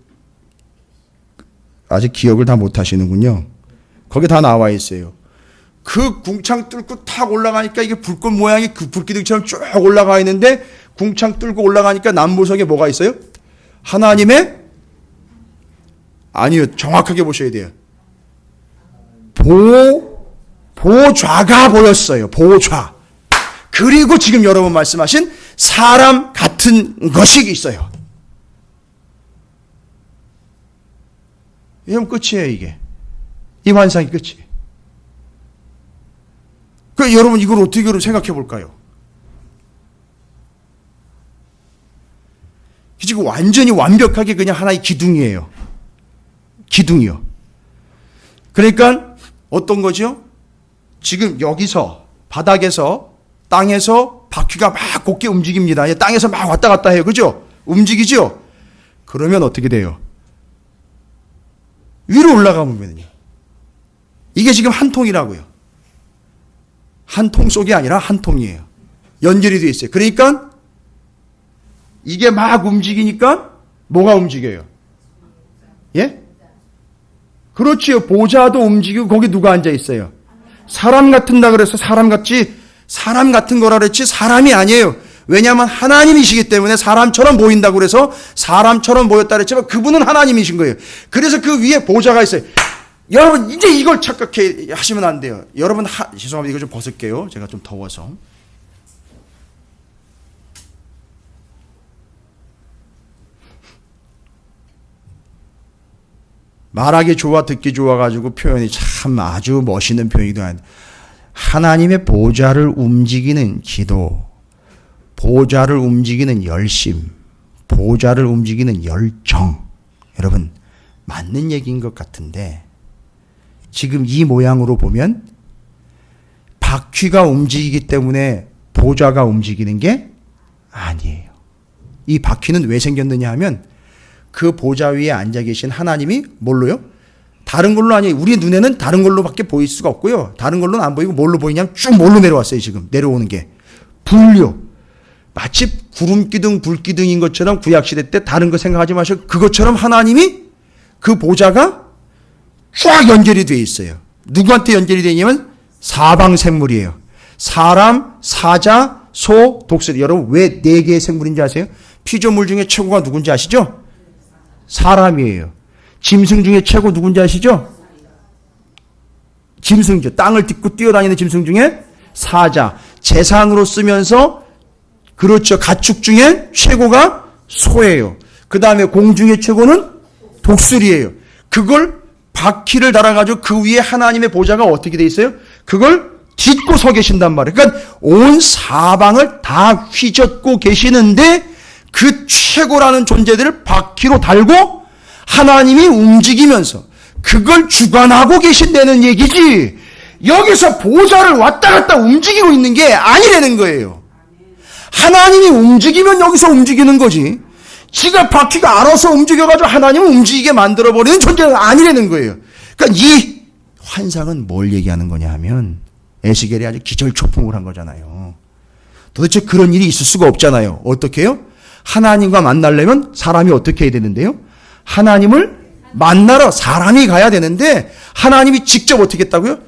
A: 아직 기억을 다 못 하시는군요. 거기 다 나와 있어요. 그 궁창 뚫고 탁 올라가니까 이게 불꽃 모양이 그 불기둥처럼 쭉 올라가 있는데 궁창 뚫고 올라가니까 남보석에 뭐가 있어요? 하나님의 아니요 정확하게 보셔야 돼요. 보좌가 보였어요. 보좌. 그리고 지금 여러분 말씀하신 사람 같은 것이 있어요. 이러면 끝이에요. 이게 이 환상이 끝이에요. 그러니까 여러분 이걸 어떻게 생각해 볼까요? 지금 완전히 완벽하게 그냥 하나의 기둥이에요. 기둥이요. 그러니까 어떤 거죠? 지금 여기서 바닥에서 땅에서 바퀴가 막 곱게 움직입니다. 땅에서 막 왔다 갔다 해요. 그죠? 움직이죠? 그러면 어떻게 돼요? 위로 올라가면요. 이게 지금 한 통이라고요. 한 통 속이 아니라 한 통이에요. 연결이 되어 있어요. 그러니까 이게 막 움직이니까 뭐가 움직여요? 예? 그렇지요. 보좌도 움직이고 거기 누가 앉아 있어요? 사람 같은다 그래서 사람 같은 거라 그랬지 사람이 아니에요. 왜냐하면 하나님이시기 때문에 사람처럼 보인다고 그래서 사람처럼 보였다 그랬지만 그분은 하나님이신 거예요. 그래서 그 위에 보좌가 있어요. 여러분 이제 이걸 착각해 하시면 안 돼요. 여러분 죄송합니다. 이거 좀 벗을게요. 제가 좀 더워서. 말하기 좋아 듣기 좋아가지고 표현이 참 아주 멋있는 표현이기도 한데 하나님의 보좌를 움직이는 기도, 보좌를 움직이는 열심, 보좌를 움직이는 열정, 여러분 맞는 얘기인 것 같은데 지금 이 모양으로 보면 바퀴가 움직이기 때문에 보좌가 움직이는 게 아니에요. 이 바퀴는 왜 생겼느냐 하면 그 보좌 위에 앉아 계신 하나님이 뭘로요? 다른 걸로 아니에요. 우리 눈에는 다른 걸로밖에 보일 수가 없고요. 다른 걸로는 안 보이고 뭘로 보이냐면 쭉 뭘로 내려왔어요. 지금 내려오는 게 불요. 마치 구름기둥 불기둥인 것처럼 구약시대 때 다른 거 생각하지 마시고 그것처럼 하나님이 그 보좌가 쫙 연결이 되어 있어요. 누구한테 연결이 되냐면 사방생물이에요. 사람, 사자, 소, 독수리. 여러분 왜 4개의 생물인지 아세요? 피조물 중에 최고가 누군지 아시죠? 사람이에요. 짐승 중에 최고 누군지 아시죠? 짐승이죠. 땅을 딛고 뛰어다니는 짐승 중에 사자. 재산으로 쓰면서 그렇죠. 가축 중에 최고가 소예요. 그 다음에 공 중에 최고는 독수리예요. 그걸 바퀴를 달아가지고 그 위에 하나님의 보좌가 어떻게 돼 있어요? 그걸 딛고 서 계신단 말이에요. 그러니까 온 사방을 다 휘젓고 계시는데 그 최고라는 존재들을 바퀴로 달고 하나님이 움직이면서 그걸 주관하고 계신다는 얘기지 여기서 보좌를 왔다 갔다 움직이고 있는 게 아니라는 거예요. 하나님이 움직이면 여기서 움직이는 거지 지가 바퀴가 알아서 움직여가지고 하나님을 움직이게 만들어버리는 존재가 아니라는 거예요. 그러니까 이 환상은 뭘 얘기하는 거냐 하면 에스겔이 아주 기절초풍을 한 거잖아요. 도대체 그런 일이 있을 수가 없잖아요. 어떻게 해요? 하나님과 만나려면 사람이 어떻게 해야 되는데요? 하나님을 만나러 사람이 가야 되는데 하나님이 직접 어떻게 했다고요?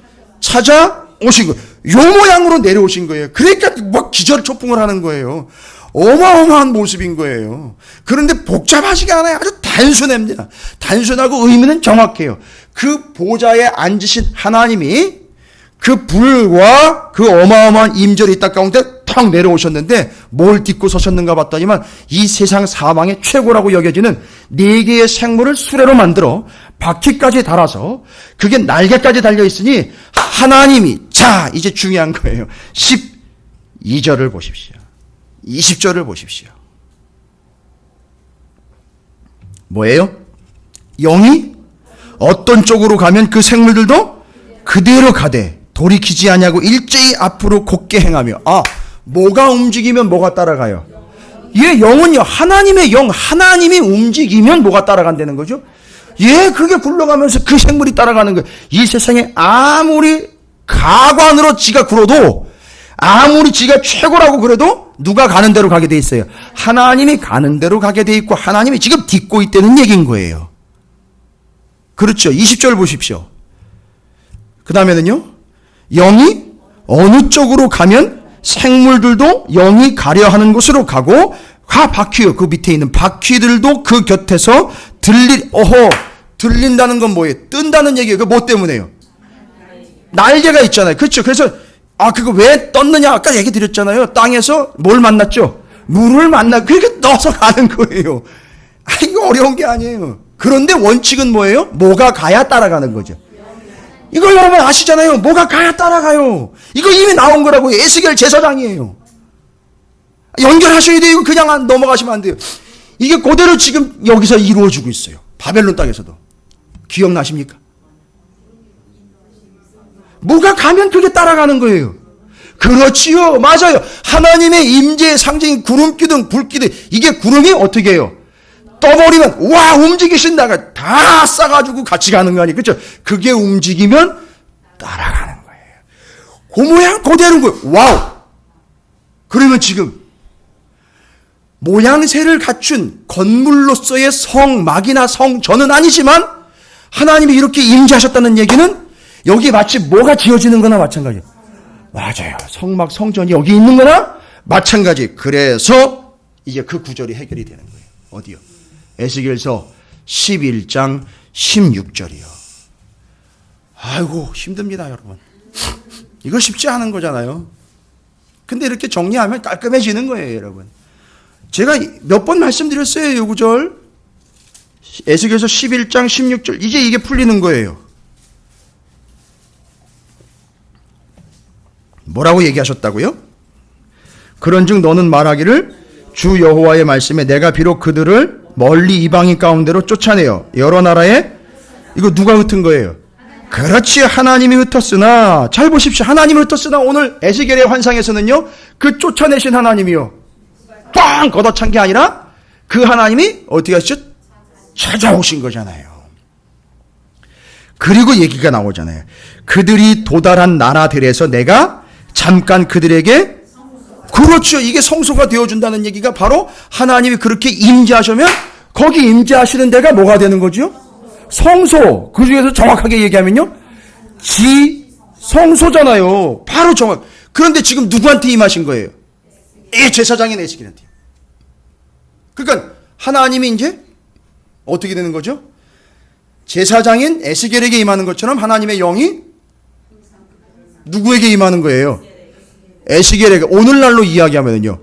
A: 찾아오신 거예요. 요 모양으로 내려오신 거예요. 그러니까 막 기절초풍을 하는 거예요. 어마어마한 모습인 거예요. 그런데 복잡하지가 않아요. 아주 단순합니다. 단순하고 의미는 정확해요. 그 보좌에 앉으신 하나님이 그 불과 그 어마어마한 임재로 이 땅 가운데 탁 내려오셨는데 뭘 딛고 서셨는가 봤더니만 이 세상 사방의 최고라고 여겨지는 4개의 생물을 수레로 만들어 바퀴까지 달아서 그게 날개까지 달려있으니 하나님이 자 이제 중요한 거예요. 12절을 보십시오. 20절을 보십시오. 뭐예요? 영이 어떤 쪽으로 가면 그 생물들도 그대로 가되 돌이키지 아니하고 일제히 앞으로 곧게 행하며 뭐가 움직이면 뭐가 따라가요? 예, 영은요, 하나님의 영, 하나님이 움직이면 뭐가 따라간다는 거죠? 예, 그게 굴러가면서 그 생물이 따라가는 거예요. 이 세상에 아무리 가관으로 지가 굴어도, 아무리 지가 최고라고 그래도 누가 가는 대로 가게 돼 있어요. 하나님이 가는 대로 가게 돼 있고 하나님이 지금 딛고 있다는 얘기인 거예요. 그렇죠. 20절 보십시오. 그 다음에는요, 영이 어느 쪽으로 가면 생물들도 영이 가려 하는 곳으로 가고, 바퀴요. 그 밑에 있는 바퀴들도 그 곁에서 들린다는 건 뭐예요? 뜬다는 얘기예요. 그 뭐 때문에요? 날개가 있잖아요. 그렇죠. 그래서 그거 왜 떴느냐? 아까 얘기 드렸잖아요. 땅에서 뭘 만났죠? 물을 그렇게 떠서 가는 거예요. 이거 어려운 게 아니에요. 그런데 원칙은 뭐예요? 뭐가 가야 따라가는 거죠. 이거 여러분 아시잖아요. 뭐가 가야 따라가요. 이거 이미 나온 거라고. 에스겔 제사장이에요. 연결하셔야 돼요. 그냥 넘어가시면 안 돼요. 이게 그대로 지금 여기서 이루어지고 있어요. 바벨론 땅에서도. 기억나십니까? 뭐가 가면 그게 따라가는 거예요. 그렇지요. 맞아요. 하나님의 임재의 상징인 구름 기둥, 불 기둥. 이게 구름이 어떻게 해요? 떠버리면 와 움직이신다가 다 싸가지고 같이 가는 거 아니에요. 그렇죠? 그게 움직이면 따라가는 거예요. 그 모양 그대로인 거예요. 와우. 그러면 지금 모양새를 갖춘 건물로서의 성막이나 성전은 아니지만 하나님이 이렇게 임재하셨다는 얘기는 여기 마치 뭐가 지어지는 거나 마찬가지예요. 맞아요. 성막 성전이 여기 있는 거나 마찬가지. 그래서 이제 그 구절이 해결이 되는 거예요. 어디요? 에스겔서 11장 16절이요. 아이고 힘듭니다 여러분. 이거 쉽지 않은 거잖아요. 근데 이렇게 정리하면 깔끔해지는 거예요 여러분. 제가 몇 번 말씀드렸어요 이 구절. 에스겔서 11장 16절. 이제 이게 풀리는 거예요. 뭐라고 얘기하셨다고요? 그런즉 너는 말하기를 주 여호와의 말씀에 내가 비록 그들을 멀리 이방인 가운데로 쫓아내어 여러 나라에, 이거 누가 흩은 거예요? 그렇지, 하나님이 흩었으나, 잘 보십시오. 하나님이 흩었으나 오늘 에스겔의 환상에서는요, 그 쫓아내신 하나님이요, 꽝 걷어찬 게 아니라 그 하나님이 어떻게 하시죠? 찾아오신 거잖아요. 그리고 얘기가 나오잖아요. 그들이 도달한 나라들에서 내가 잠깐 그들에게, 그렇죠. 이게 성소가 되어준다는 얘기가 바로 하나님이 그렇게 임재하시면 거기 임재하시는 데가 뭐가 되는 거죠? 성소. 그 중에서 정확하게 얘기하면요, 성소잖아요. 바로 정확. 그런데 지금 누구한테 임하신 거예요? 이 제사장인 에스겔한테. 그러니까 하나님이 이제 어떻게 되는 거죠? 제사장인 에스겔에게 임하는 것처럼 하나님의 영이 누구에게 임하는 거예요? 에스겔에게. 오늘날로 이야기하면요,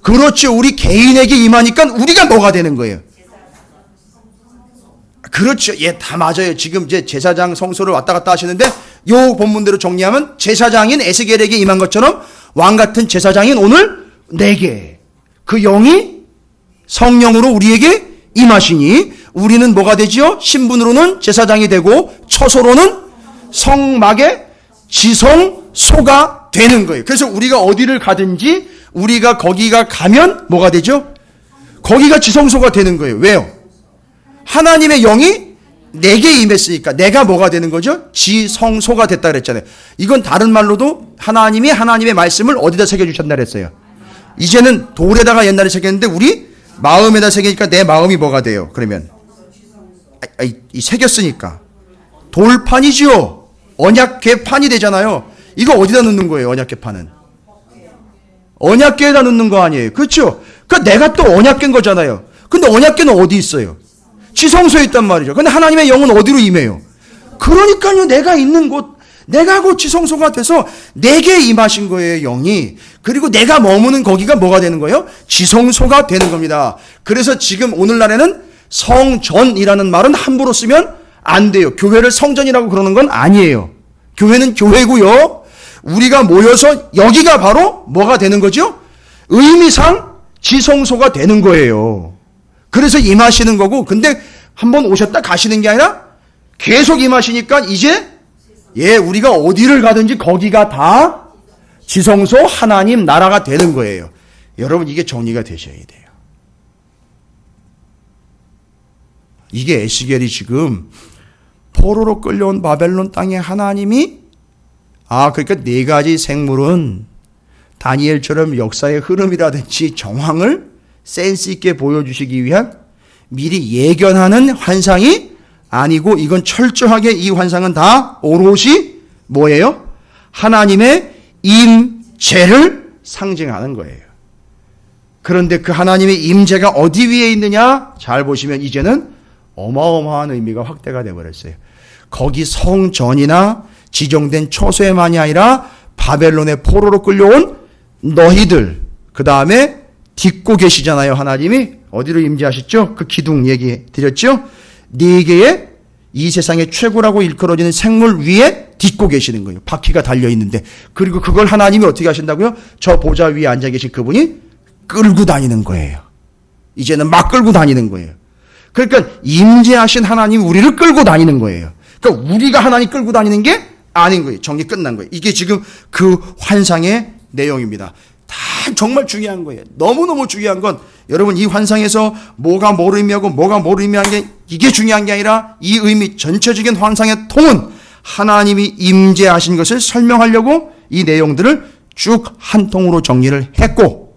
A: 그렇죠. 우리 개인에게 임하니까 우리가 뭐가 되는 거예요? 그렇죠. 예, 다 맞아요. 지금 이제 제사장 성소를 왔다 갔다 하시는데 요 본문대로 정리하면 제사장인 에스겔에게 임한 것처럼 왕 같은 제사장인 오늘 내게 그 영이 성령으로 우리에게 임하시니 우리는 뭐가 되지요? 신분으로는 제사장이 되고 처소로는 성막의 지성소가 되는 거예요. 그래서 우리가 어디를 가든지 우리가 거기가 가면 뭐가 되죠? 거기가 지성소가 되는 거예요. 왜요? 하나님의 영이 내게 임했으니까 내가 뭐가 되는 거죠? 지성소가 됐다 그랬잖아요. 이건 다른 말로도 하나님이 하나님의 말씀을 어디다 새겨주셨나 그랬어요. 이제는 돌에다가 옛날에 새겼는데 우리 마음에다 새기니까 내 마음이 뭐가 돼요? 그러면 이 새겼으니까 돌판이지요. 언약궤판이 되잖아요. 이거 어디다 넣는 거예요? 언약궤판은 언약궤에다 넣는 거 아니에요. 그렇죠? 그러니까 내가 또 언약궤인 거잖아요. 근데 언약궤는 어디 있어요? 지성소에 있단 말이죠. 근데 하나님의 영은 어디로 임해요? 그러니까요, 내가 있는 곳, 내가 곧 지성소가 돼서 내게 임하신 거예요, 영이. 그리고 내가 머무는 거기가 뭐가 되는 거예요? 지성소가 되는 겁니다. 그래서 지금 오늘날에는 성전이라는 말은 함부로 쓰면 안 돼요. 교회를 성전이라고 그러는 건 아니에요. 교회는 교회고요. 우리가 모여서 여기가 바로 뭐가 되는 거죠? 의미상 지성소가 되는 거예요. 그래서 임하시는 거고, 근데 한번 오셨다 가시는 게 아니라 계속 임하시니까 이제 우리가 어디를 가든지 거기가 다 지성소 하나님 나라가 되는 거예요. 여러분, 이게 정리가 되셔야 돼요. 이게 에스겔이 지금 포로로 끌려온 바벨론 땅에 하나님이 그러니까 네 가지 생물은 다니엘처럼 역사의 흐름이라든지 정황을 센스 있게 보여주시기 위한 미리 예견하는 환상이 아니고 이건 철저하게 이 환상은 다 오롯이 뭐예요? 하나님의 임재를 상징하는 거예요. 그런데 그 하나님의 임재가 어디 위에 있느냐? 잘 보시면 이제는 어마어마한 의미가 확대가 되어버렸어요. 거기 성전이나 지정된 처소에만이 아니라 바벨론의 포로로 끌려온 너희들, 그 다음에 딛고 계시잖아요. 하나님이 어디로 임재하셨죠? 그 기둥 얘기 드렸죠? 네 개의 이 세상의 최고라고 일컬어지는 생물 위에 딛고 계시는 거예요. 바퀴가 달려있는데. 그리고 그걸 하나님이 어떻게 하신다고요? 저 보좌 위에 앉아 계신 그분이 끌고 다니는 거예요. 이제는 막 끌고 다니는 거예요. 그러니까 임재하신 하나님이 우리를 끌고 다니는 거예요. 그러니까 우리가 하나님 끌고 다니는 게 아닌 거예요. 정리 끝난 거예요. 이게 지금 그 환상의 내용입니다. 다 정말 중요한 거예요. 너무너무 중요한 건 여러분 이 환상에서 뭐가 뭘 의미하고 뭐가 뭘 의미하는 게 이게 중요한 게 아니라 이 의미 전체적인 환상의 통은 하나님이 임재하신 것을 설명하려고 이 내용들을 쭉 한 통으로 정리를 했고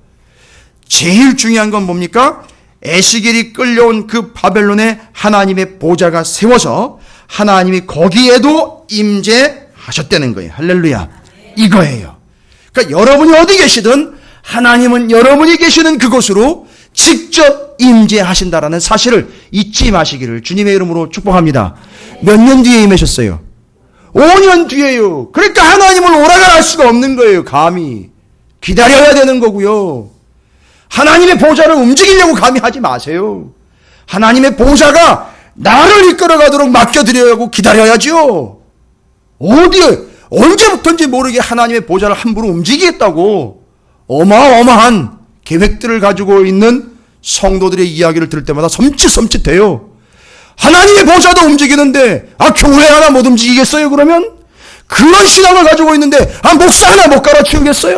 A: 제일 중요한 건 뭡니까? 에스겔이 끌려온 그 바벨론에 하나님의 보좌가 세워서 하나님이 거기에도 임재하셨다는 거예요. 할렐루야. 이거예요. 그러니까 여러분이 어디 계시든 하나님은 여러분이 계시는 그곳으로 직접 임재하신다라는 사실을 잊지 마시기를 주님의 이름으로 축복합니다. 몇 년 뒤에 임하셨어요? 5년 뒤에요. 그러니까 하나님을 오라가 할 수가 없는 거예요. 감히 기다려야 되는 거고요. 하나님의 보좌를 움직이려고 감히 하지 마세요. 하나님의 보좌가 나를 이끌어가도록 맡겨드려야 하고 기다려야죠. 언제부터인지 모르게 하나님의 보좌를 함부로 움직이겠다고 어마어마한 계획들을 가지고 있는 성도들의 이야기를 들을 때마다 섬찟섬찟해요. 하나님의 보좌도 움직이는데 교회 하나 못 움직이겠어요? 그러면? 그런 신앙을 가지고 있는데 목사 하나 못 갈아치우겠어요?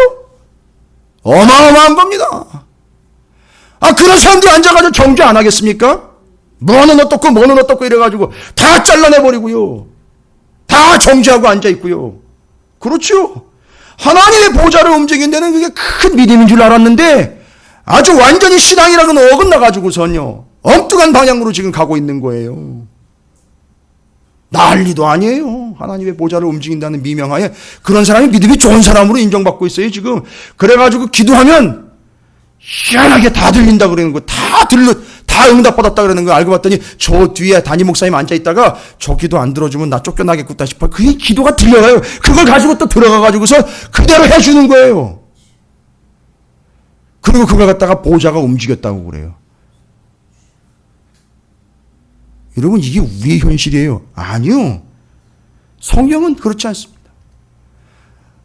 A: 어마어마한 겁니다. 그런 사람들이 앉아가지고 정죄 안 하겠습니까? 뭐는 어떻고 뭐는 어떻고 이래가지고 다 잘라내버리고요. 다 정죄하고 앉아있고요. 그렇죠. 하나님의 보좌를 움직이는 데는 그게 큰 믿음인 줄 알았는데 아주 완전히 신앙이랑은 어긋나가지고선요. 엉뚱한 방향으로 지금 가고 있는 거예요. 난리도 아니에요. 하나님의 보좌를 움직인다는 미명하에 그런 사람이 믿음이 좋은 사람으로 인정받고 있어요. 지금. 그래가지고 기도하면 희한하게 다 들린다 그러는 거. 다 응답받았다 그러는 거 알고 봤더니 저 뒤에 담임 목사님 앉아있다가 저 기도 안 들어주면 나 쫓겨나겠구나 싶어. 그게 기도가 들려가요. 그걸 가지고 또 들어가가지고서 그대로 해주는 거예요. 그리고 그걸 갖다가 보좌가 움직였다고 그래요. 여러분 이게 우리의 현실이에요. 아니요. 성경은 그렇지 않습니다.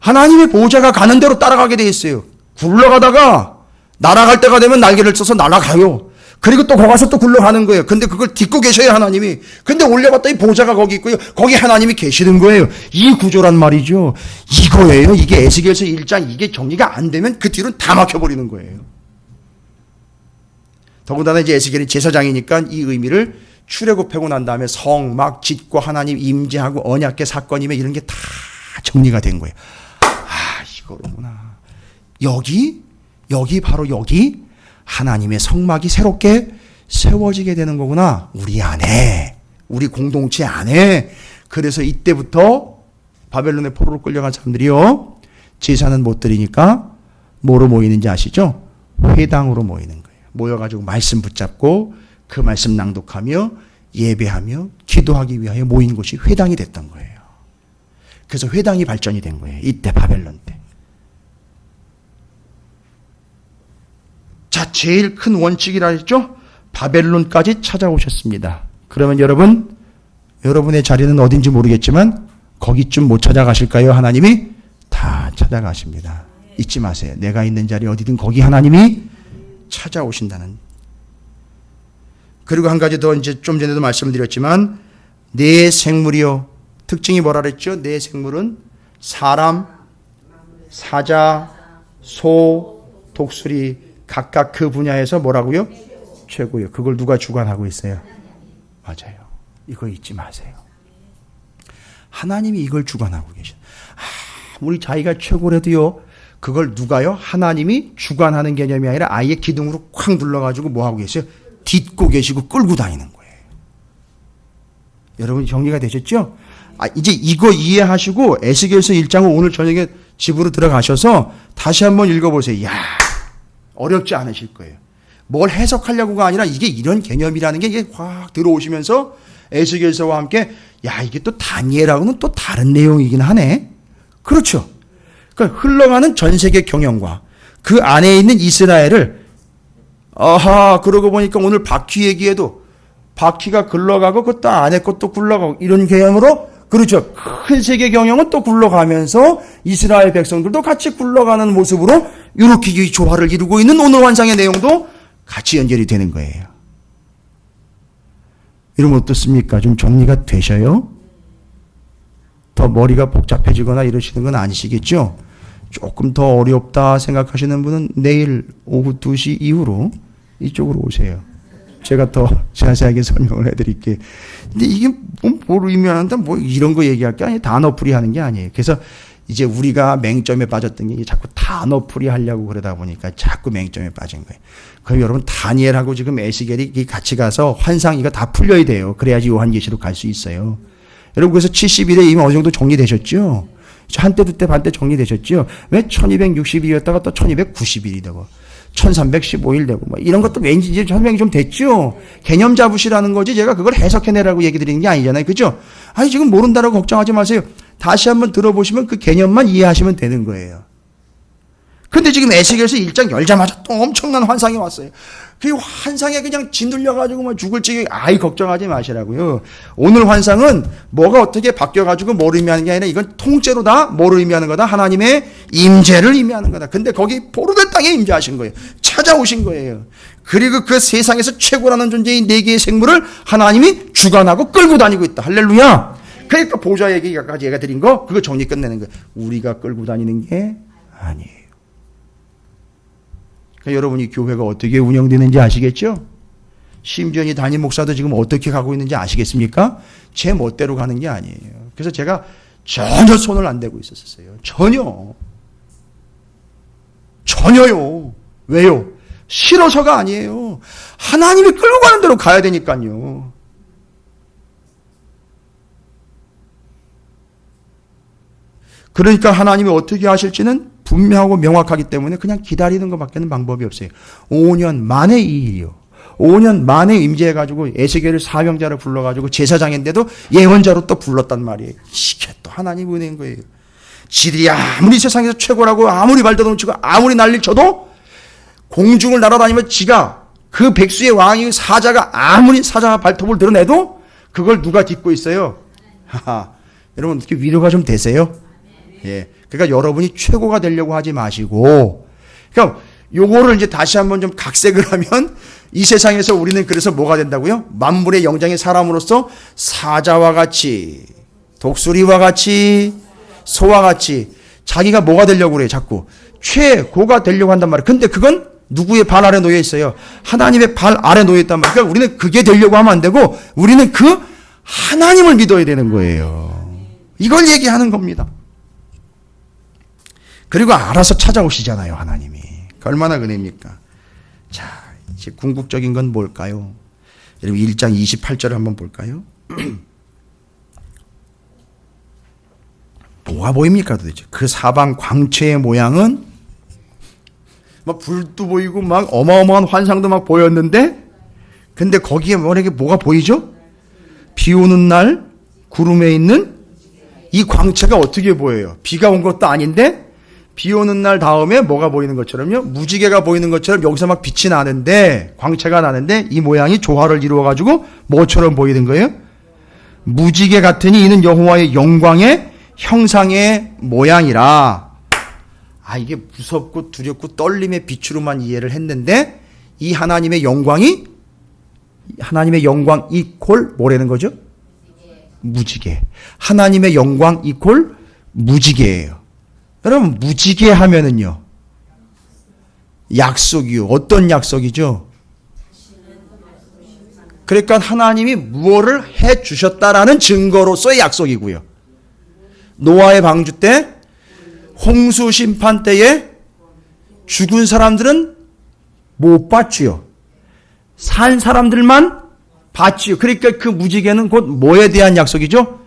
A: 하나님의 보좌가 가는 대로 따라가게 돼 있어요. 굴러가다가 날아갈 때가 되면 날개를 써서 날아가요. 그리고 또 거기 가서 또 굴러가는 거예요. 근데 그걸 딛고 계셔요, 하나님이. 근데 올려봤더니 보좌가 거기 있고요. 거기 하나님이 계시는 거예요. 이 구조란 말이죠. 이거예요. 이게 에스겔서 1장 이게 정리가 안 되면 그 뒤로는 다 막혀버리는 거예요. 더군다나 이제 에스겔이 제사장이니까 이 의미를 출애굽하고 난 다음에 성 막 짓고 하나님 임재하고 언약궤 사건이면 이런 게 다 정리가 된 거예요. 이거로구나. 여기 바로 여기 하나님의 성막이 새롭게 세워지게 되는 거구나. 우리 안에, 우리 공동체 안에. 그래서 이때부터 바벨론의 포로로 끌려간 사람들이요. 제사는 못 드리니까 뭐로 모이는지 아시죠? 회당으로 모이는 거예요. 모여가지고 말씀 붙잡고 그 말씀 낭독하며 예배하며 기도하기 위하여 모인 곳이 회당이 됐던 거예요. 그래서 회당이 발전이 된 거예요. 이때 바벨론 때. 자, 제일 큰 원칙이라 했죠? 바벨론까지 찾아오셨습니다. 그러면 여러분의 자리는 어딘지 모르겠지만 거기쯤 못 찾아가실까요? 하나님이 다 찾아가십니다. 잊지 마세요. 내가 있는 자리 어디든 거기 하나님이 찾아오신다는. 그리고 한 가지 더 이제 좀 전에도 말씀드렸지만 네 생물이요. 특징이 뭐라 그랬죠? 네 생물은 사람, 사자, 소, 독수리 각각 그 분야에서 뭐라고요? 최고요. 그걸 누가 주관하고 있어요? 맞아요. 이거 잊지 마세요. 하나님이 이걸 주관하고 계셔. 아무리 자기가 최고라도요. 그걸 누가요? 하나님이 주관하는 개념이 아니라 아예 기둥으로 쾅 눌러가지고 뭐 하고 계세요? 딛고 계시고 끌고 다니는 거예요. 여러분 정리가 되셨죠? 이제 이거 이해하시고 에스겔서 1장을 오늘 저녁에 집으로 들어가셔서 다시 한번 읽어보세요. 이야, 어렵지 않으실 거예요. 뭘 해석하려고가 아니라 이게 이런 개념이라는 게 이게 확 들어오시면서 에스겔서와 함께 야, 이게 또 다니엘하고는 또 다른 내용이긴 하네. 그렇죠. 그러니까 흘러가는 전 세계 경영과 그 안에 있는 이스라엘을 그러고 보니까 오늘 바퀴 얘기에도 바퀴가 굴러가고 그 또 안에 것도 굴러가고 이런 개념으로 그렇죠. 큰 세계 경영은 또 굴러가면서 이스라엘 백성들도 같이 굴러가는 모습으로 이렇게 이 조화를 이루고 있는 오늘 환상의 내용도 같이 연결이 되는 거예요. 이러면 어떻습니까? 좀 정리가 되셔요? 더 머리가 복잡해지거나 이러시는 건 아니시겠죠? 조금 더 어렵다 생각하시는 분은 내일 오후 2시 이후로 이쪽으로 오세요. 제가 더 자세하게 설명을 해드릴게요. 근데 이게 뭘 의미하는데 뭐 이런 거 얘기할 게 아니에요. 단어풀이 하는 게 아니에요. 그래서 이제 우리가 맹점에 빠졌던 게 자꾸 단어풀이 하려고 그러다 보니까 자꾸 맹점에 빠진 거예요. 그럼 여러분 다니엘하고 지금 에스겔이 같이 가서 환상 이거 다 풀려야 돼요. 그래야지 요한계시록 갈 수 있어요. 여러분 그래서 70일에 이미 어느 정도 정리되셨죠? 한때 두때 반때 정리되셨죠? 왜 1260일이었다가 또 1290일이 되고 1315일 되고 뭐 이런 것도 왠지 이제 설명이 좀 됐죠? 개념 잡으시라는 거지 제가 그걸 해석해내라고 얘기 드리는 게 아니잖아요. 그죠? 아니 지금 모른다라고 걱정하지 마세요. 다시 한번 들어보시면 그 개념만 이해하시면 되는 거예요. 근데 지금 에스겔서 1장 열자마자 또 엄청난 환상이 왔어요. 그 환상에 그냥 짓눌려가지고 뭐 죽을 지경에 걱정하지 마시라고요. 오늘 환상은 뭐가 어떻게 바뀌어가지고 뭘 의미하는 게 아니라 이건 통째로 다 뭘 의미하는 거다? 하나님의 임재를 의미하는 거다. 근데 거기 보르데 땅에 임재하신 거예요. 찾아오신 거예요. 그리고 그 세상에서 최고라는 존재인 네 개의 생물을 하나님이 주관하고 끌고 다니고 있다. 할렐루야. 그러니까 보좌 얘기까지 얘가 드린 거 그거 정리 끝내는 거예요. 우리가 끌고 다니는 게 아니에요. 그러니까 여러분이 교회가 어떻게 운영되는지 아시겠죠? 심지어 담임 목사도 지금 어떻게 가고 있는지 아시겠습니까? 제 멋대로 가는 게 아니에요. 그래서 제가 전혀 손을 안 대고 있었어요. 전혀요. 왜요? 싫어서가 아니에요. 하나님이 끌고 가는 대로 가야 되니까요. 그러니까 하나님이 어떻게 하실지는 분명하고 명확하기 때문에 그냥 기다리는 것밖에는 방법이 없어요. 5년 만에 이 일이요. 5년 만에 임재해가지고 에스겔을 사명자를 불러가지고 제사장인데도 예언자로 또 불렀단 말이에요. 이게 또 하나님 은혜인 거예요. 지들이 아무리 세상에서 최고라고 아무리 발더듬치고 아무리 난리를 쳐도 공중을 날아다니면 지가 그 백수의 왕이 사자가 아무리 사자가 발톱을 드러내도 그걸 누가 딛고 있어요? 여러분 어떻게 위로가 좀 되세요? 예. 그러니까 여러분이 최고가 되려고 하지 마시고, 그러니까 요거를 이제 다시 한번 좀 각색을 하면 이 세상에서 우리는 그래서 뭐가 된다고요? 만물의 영장의 사람으로서 사자와 같이, 독수리와 같이, 소와 같이 자기가 뭐가 되려고 그래요? 자꾸 최고가 되려고 한단 말이에요. 근데 그건 누구의 발 아래 놓여 있어요? 하나님의 발 아래 놓여 있단 말이에요. 그러니까 우리는 그게 되려고 하면 안 되고 우리는 그 하나님을 믿어야 되는 거예요. 이걸 얘기하는 겁니다. 그리고 알아서 찾아오시잖아요, 하나님이. 얼마나 은혜입니까? 자, 이제 궁극적인 건 뭘까요? 여러분 1장 28절을 한번 볼까요? 뭐가 보입니까 도대체? 그 사방 광채의 모양은 막 불도 보이고 막 어마어마한 환상도 막 보였는데 근데 거기에 만약에 뭐가 보이죠? 비 오는 날 구름에 있는 이 광채가 어떻게 보여요? 비가 온 것도 아닌데 비 오는 날 다음에 뭐가 보이는 것처럼요? 무지개가 보이는 것처럼 여기서 막 빛이 나는데 광채가 나는데 이 모양이 조화를 이루어가지고 뭐처럼 보이는 거예요? 무지개 같으니 이는 여호와의 영광의 형상의 모양이라. 이게 무섭고 두렵고 떨림의 빛으로만 이해를 했는데 이 하나님의 영광이 하나님의 영광 이퀄 뭐라는 거죠? 무지개. 하나님의 영광 이퀄 무지개예요. 여러분 무지개 하면은요 약속이요. 어떤 약속이죠? 그러니까 하나님이 무엇을 해 주셨다라는 증거로서의 약속이고요. 노아의 방주 때, 홍수 심판 때에 죽은 사람들은 못 봤지요. 산 사람들만 봤지요. 그러니까 그 무지개는 곧 뭐에 대한 약속이죠?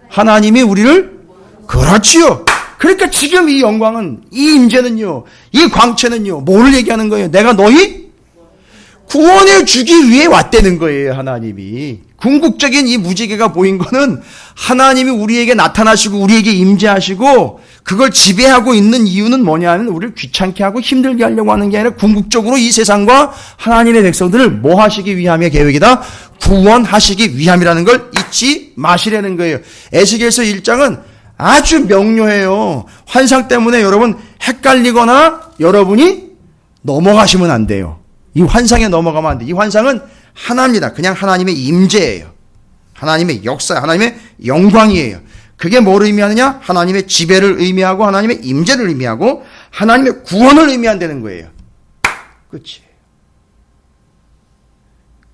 A: 하나님이 우리를, 그렇지요. 그러니까 지금 이 영광은, 이 임재는요, 이 광채는요, 뭘 얘기하는 거예요? 내가 너희 구원해 주기 위해 왔다는 거예요, 하나님이. 궁극적인 이 무지개가 보인 거는 하나님이 우리에게 나타나시고 우리에게 임재하시고 그걸 지배하고 있는 이유는 뭐냐면 우리를 귀찮게 하고 힘들게 하려고 하는 게 아니라 궁극적으로 이 세상과 하나님의 백성들을 뭐 하시기 위함의 계획이다? 구원하시기 위함이라는 걸 잊지 마시라는 거예요. 에스겔서 1장은 아주 명료해요. 환상 때문에 여러분 헷갈리거나 여러분이 넘어가시면 안 돼요. 이 환상에 넘어가면 안 돼. 이 환상은 하나입니다. 그냥 하나님의 임재예요. 하나님의 역사, 하나님의 영광이에요. 그게 뭘 의미하느냐? 하나님의 지배를 의미하고 하나님의 임재를 의미하고 하나님의 구원을 의미한다는 거예요. 끝이에요.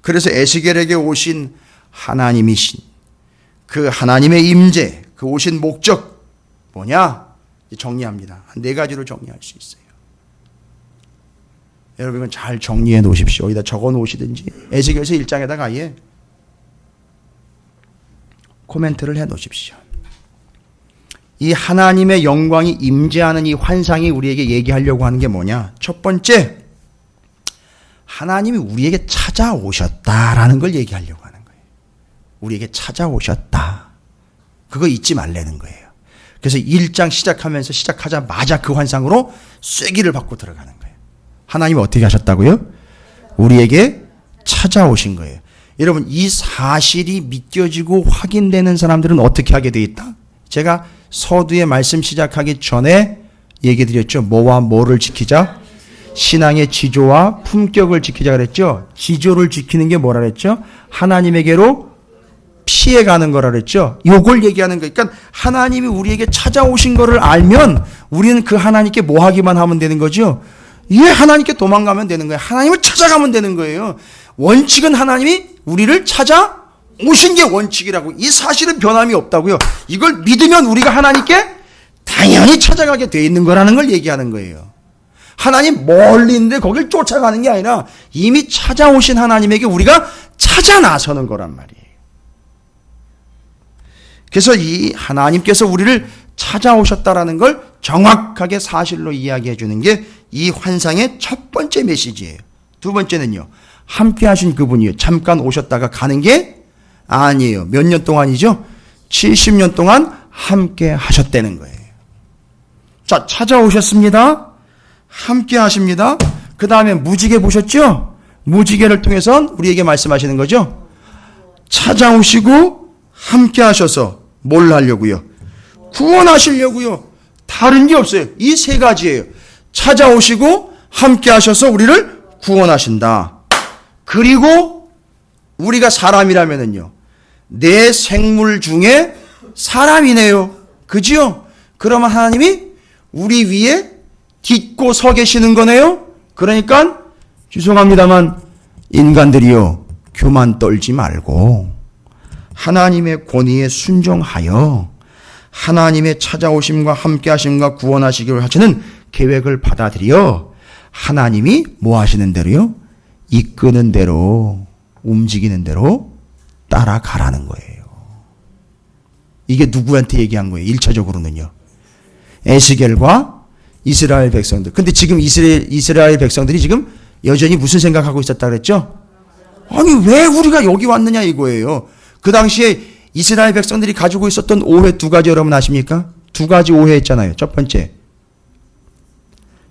A: 그래서 에스겔에게 오신 하나님이신 그 하나님의 임재, 그 오신 목적 뭐냐? 정리합니다. 한 4가지로 정리할 수 있어요. 여러분 이건 잘 정리해 놓으십시오. 여기다 적어 놓으시든지 에스겔서 1장에다가 아예 코멘트를 해 놓으십시오. 이 하나님의 영광이 임재하는 이 환상이 우리에게 얘기하려고 하는 게 뭐냐? 첫 번째, 하나님이 우리에게 찾아오셨다라는 걸 얘기하려고 하는 거예요. 우리에게 찾아오셨다. 그거 잊지 말라는 거예요. 그래서 1장 시작하자마자 그 환상으로 쐐기를 받고 들어가는 거예요. 하나님이 어떻게 하셨다고요? 우리에게 찾아오신 거예요. 여러분 이 사실이 믿겨지고 확인되는 사람들은 어떻게 하게 돼 있다? 제가 서두에 말씀 시작하기 전에 얘기 드렸죠. 뭐와 뭐를 지키자? 신앙의 지조와 품격을 지키자 그랬죠. 지조를 지키는 게 뭐라 그랬죠? 하나님에게로 피해가는 거라 그랬죠. 요걸 얘기하는 거예요. 그러니까 하나님이 우리에게 찾아오신 거를 알면 우리는 그 하나님께 뭐 하기만 하면 되는 거죠. 예, 하나님께 도망가면 되는 거예요. 하나님을 찾아가면 되는 거예요. 원칙은 하나님이 우리를 찾아오신 게 원칙이라고. 이 사실은 변함이 없다고요. 이걸 믿으면 우리가 하나님께 당연히 찾아가게 돼 있는 거라는 걸 얘기하는 거예요. 하나님 멀리 있는데 거길 쫓아가는 게 아니라 이미 찾아오신 하나님에게 우리가 찾아 나서는 거란 말이에요. 그래서 이 하나님께서 우리를 찾아오셨다라는 걸 정확하게 사실로 이야기해 주는 게 이 환상의 첫 번째 메시지예요. 두 번째는요. 함께 하신 그분이요. 잠깐 오셨다가 가는 게 아니에요. 몇 년 동안이죠? 70년 동안 함께 하셨다는 거예요. 자, 찾아오셨습니다. 함께 하십니다. 그 다음에 무지개 보셨죠? 무지개를 통해서 우리에게 말씀하시는 거죠. 찾아오시고 함께 하셔서 뭘 하려고요? 구원하시려고요. 다른 게 없어요. 이 3가지예요. 찾아오시고 함께 하셔서 우리를 구원하신다. 그리고 우리가 사람이라면은요. 내 생물 중에 사람이네요. 그죠? 그러면 하나님이 우리 위에 딛고 서 계시는 거네요. 그러니까 죄송합니다만 인간들이요. 교만 떨지 말고 하나님의 권위에 순종하여 하나님의 찾아오심과 함께하심과 구원하시기를 하시는 계획을 받아들여 하나님이 뭐 하시는 대로요? 이끄는 대로 움직이는 대로 따라가라는 거예요. 이게 누구한테 얘기한 거예요? 1차적으로는요. 에스겔과 이스라엘 백성들. 근데 지금 이스라엘 백성들이 지금 여전히 무슨 생각하고 있었다 그랬죠? 아니 왜 우리가 여기 왔느냐 이거예요. 그 당시에 이스라엘 백성들이 가지고 있었던 오해 2가지 여러분 아십니까? 2가지 오해했잖아요. 첫 번째,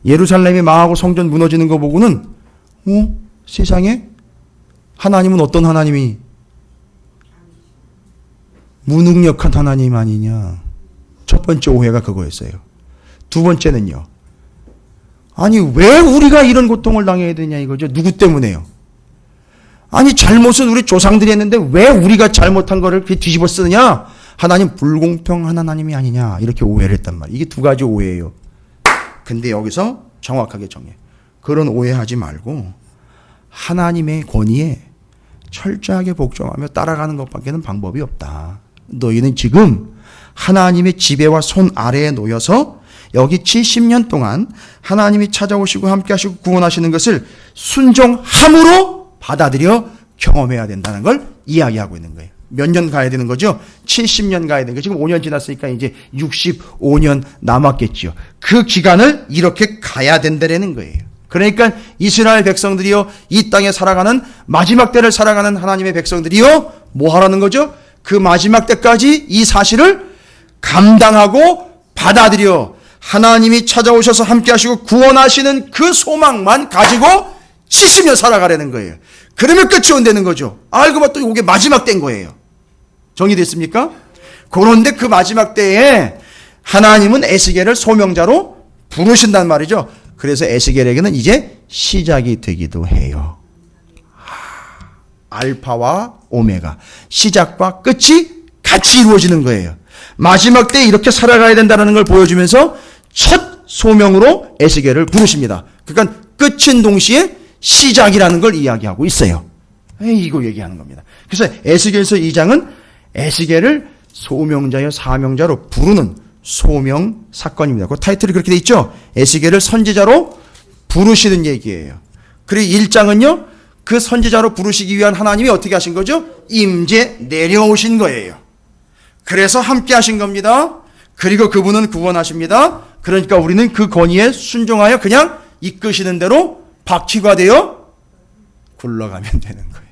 A: 예루살렘이 망하고 성전 무너지는 거 보고는 세상에 하나님은 어떤 하나님이? 무능력한 하나님 아니냐. 첫 번째 오해가 그거였어요. 두 번째는요. 아니 왜 우리가 이런 고통을 당해야 되냐 이거죠. 누구 때문에요? 아니 잘못은 우리 조상들이 했는데 왜 우리가 잘못한 거를 뒤집어 쓰느냐? 하나님 불공평한 하나님이 아니냐 이렇게 오해를 했단 말이에요. 이게 2가지 오해예요. 근데 여기서 정확하게 정해. 그런 오해하지 말고 하나님의 권위에 철저하게 복종하며 따라가는 것밖에는 방법이 없다. 너희는 지금 하나님의 지배와 손 아래에 놓여서 여기 70년 동안 하나님이 찾아오시고 함께하시고 구원하시는 것을 순종함으로 받아들여 경험해야 된다는 걸 이야기하고 있는 거예요. 몇 년 가야 되는 거죠? 70년 가야 되는 거예요. 지금 5년 지났으니까 이제 65년 남았겠죠. 그 기간을 이렇게 가야 된다는 거예요. 그러니까 이스라엘 백성들이요, 이 땅에 살아가는 마지막 때를 살아가는 하나님의 백성들이요, 뭐 하라는 거죠? 그 마지막 때까지 이 사실을 감당하고 받아들여 하나님이 찾아오셔서 함께 하시고 구원하시는 그 소망만 가지고 70년 살아가라는 거예요. 그러면 끝이 온다는 거죠. 알고 봤더니 이게 마지막 때인 거예요. 정리됐습니까? 그런데 그 마지막 때에 하나님은 에스겔을 소명자로 부르신단 말이죠. 그래서 에스겔에게는 이제 시작이 되기도 해요. 알파와 오메가, 시작과 끝이 같이 이루어지는 거예요. 마지막 때 이렇게 살아가야 된다는 걸 보여주면서 첫 소명으로 에스겔을 부르십니다. 그러니까 끝인 동시에 시작이라는 걸 이야기하고 있어요. 이거 얘기하는 겁니다. 그래서 에스겔서 2장은 에스겔을 소명자여 사명자로 부르는 소명 사건입니다. 그 타이틀이 그렇게 돼 있죠. 에스겔을 선지자로 부르시는 얘기예요. 그리고 1장은요, 그 선지자로 부르시기 위한 하나님이 어떻게 하신 거죠? 임재 내려오신 거예요. 그래서 함께 하신 겁니다. 그리고 그분은 구원하십니다. 그러니까 우리는 그 권위에 순종하여 그냥 이끄시는 대로 바퀴가 되어 굴러가면 되는 거예요.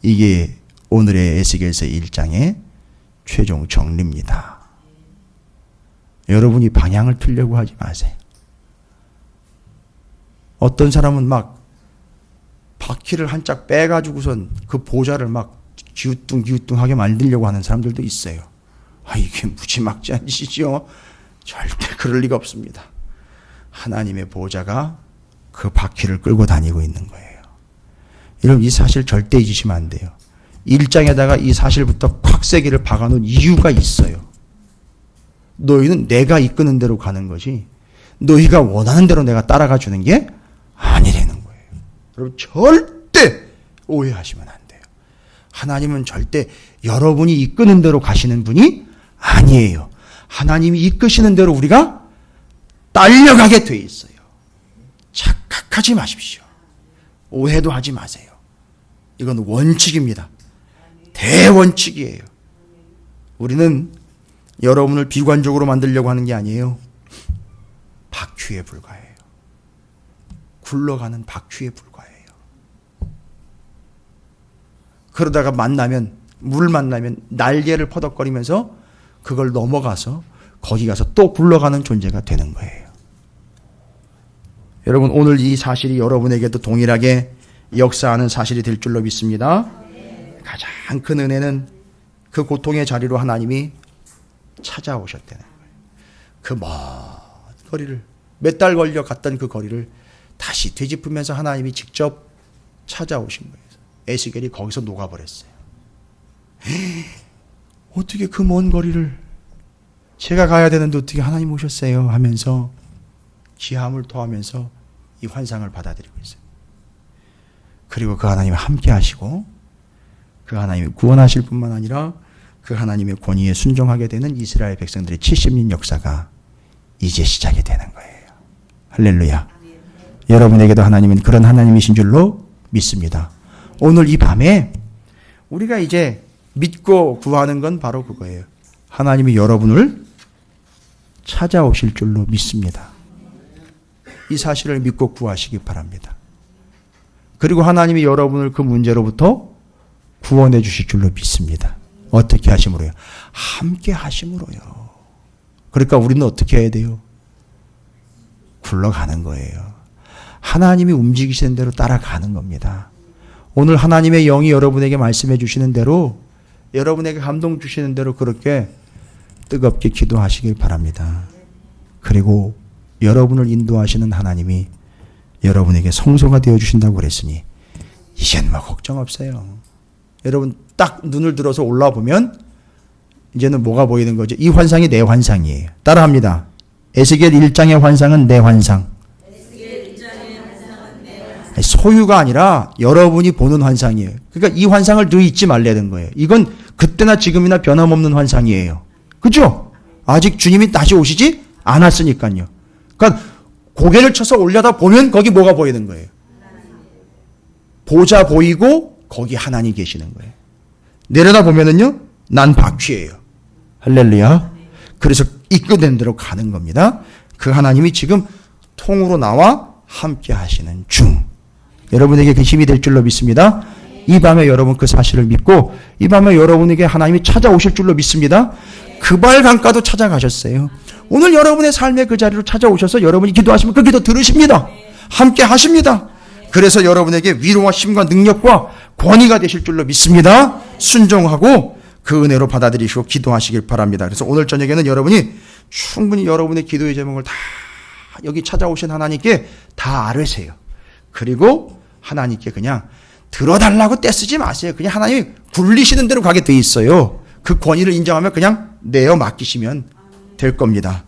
A: 이게 오늘의 에스겔서 1장의 최종 정리입니다. 여러분이 방향을 틀려고 하지 마세요. 어떤 사람은 막 바퀴를 한 짝 빼가지고선 그 보좌를 막 기우뚱기우뚱하게 만들려고 하는 사람들도 있어요. 이게 무지막지한 짓이죠. 절대 그럴 리가 없습니다. 하나님의 보좌가 그 바퀴를 끌고 다니고 있는 거예요. 여러분, 이 사실 절대 잊으시면 안 돼요. 1장에다가 이 사실부터 콱세기를 박아놓은 이유가 있어요. 너희는 내가 이끄는 대로 가는 거지 너희가 원하는 대로 내가 따라가 주는 게 아니라는 거예요. 여러분, 절대 오해하시면 안 돼요. 하나님은 절대 여러분이 이끄는 대로 가시는 분이 아니에요. 하나님이 이끄시는 대로 우리가 딸려가게 돼 있어요. 착각하지 마십시오. 오해도 하지 마세요. 이건 원칙입니다. 대원칙이에요. 우리는 여러분을 비관적으로 만들려고 하는 게 아니에요. 바퀴에 불과해요. 굴러가는 바퀴에 불과해요. 그러다가 물 만나면 날개를 퍼덕거리면서 그걸 넘어가서 거기 가서 또 굴러가는 존재가 되는 거예요. 여러분, 오늘 이 사실이 여러분에게도 동일하게 역사하는 사실이 될 줄로 믿습니다. 가장 큰 은혜는 그 고통의 자리로 하나님이 찾아오셨다는 거예요. 그 먼 거리를, 몇 달 걸려 갔던 그 거리를 다시 되짚으면서 하나님이 직접 찾아오신 거예요. 에스겔이 거기서 녹아버렸어요. 어떻게 그 먼 거리를 제가 가야 되는데 어떻게 하나님 오셨어요? 하면서 기함을 토하면서 이 환상을 받아들이고 있어요. 그리고 그 하나님이 함께 하시고 그 하나님이 구원하실 뿐만 아니라 그 하나님의 권위에 순종하게 되는 이스라엘 백성들의 70년 역사가 이제 시작이 되는 거예요. 할렐루야. 여러분에게도 하나님은 그런 하나님이신 줄로 믿습니다. 오늘 이 밤에 우리가 이제 믿고 구하는 건 바로 그거예요. 하나님이 여러분을 찾아오실 줄로 믿습니다. 이 사실을 믿고 구하시기 바랍니다. 그리고 하나님이 여러분을 그 문제로부터 구원해 주실 줄로 믿습니다. 어떻게 하심으로요? 함께 하심으로요. 그러니까 우리는 어떻게 해야 돼요? 굴러가는 거예요. 하나님이 움직이시는 대로 따라가는 겁니다. 오늘 하나님의 영이 여러분에게 말씀해 주시는 대로, 여러분에게 감동 주시는 대로 그렇게 뜨겁게 기도하시길 바랍니다. 그리고 여러분을 인도하시는 하나님이 여러분에게 성소가 되어주신다고 그랬으니 이젠 뭐 걱정 없어요. 여러분 딱 눈을 들어서 올라보면 이제는 뭐가 보이는 거죠? 이 환상이 내 환상이에요. 따라합니다. 에스겔 1장의 환상은 내 환상. 소유가 아니라 여러분이 보는 환상이에요. 그러니까 이 환상을 늘 잊지 말라는 거예요. 이건 그때나 지금이나 변함없는 환상이에요. 그죠? 아직 주님이 다시 오시지 않았으니까요. 그러니까 고개를 쳐서 올려다 보면 거기 뭐가 보이는 거예요? 보좌 보이고 거기 하나님 계시는 거예요. 내려다 보면은요, 난 바퀴예요. 할렐루야. 그래서 이끌어낸 대로 가는 겁니다. 그 하나님이 지금 통으로 나와 함께 하시는 중. 여러분에게 그 힘이 될 줄로 믿습니다. 이 밤에 여러분 그 사실을 믿고 이 밤에 여러분에게 하나님이 찾아오실 줄로 믿습니다. 그발 강가도 찾아가셨어요. 오늘 여러분의 삶의 그 자리로 찾아오셔서 여러분이 기도하시면 그 기도 들으십니다. 함께 하십니다. 그래서 여러분에게 위로와 힘과 능력과 권위가 되실 줄로 믿습니다. 순종하고 그 은혜로 받아들이시고 기도하시길 바랍니다. 그래서 오늘 저녁에는 여러분이 충분히 여러분의 기도의 제목을 다 여기 찾아오신 하나님께 다 아뢰세요. 그리고 하나님께 그냥 들어달라고 떼쓰지 마세요. 그냥 하나님이 굴리시는 대로 가게 돼 있어요. 그 권위를 인정하면 그냥 내어 맡기시면 될 겁니다.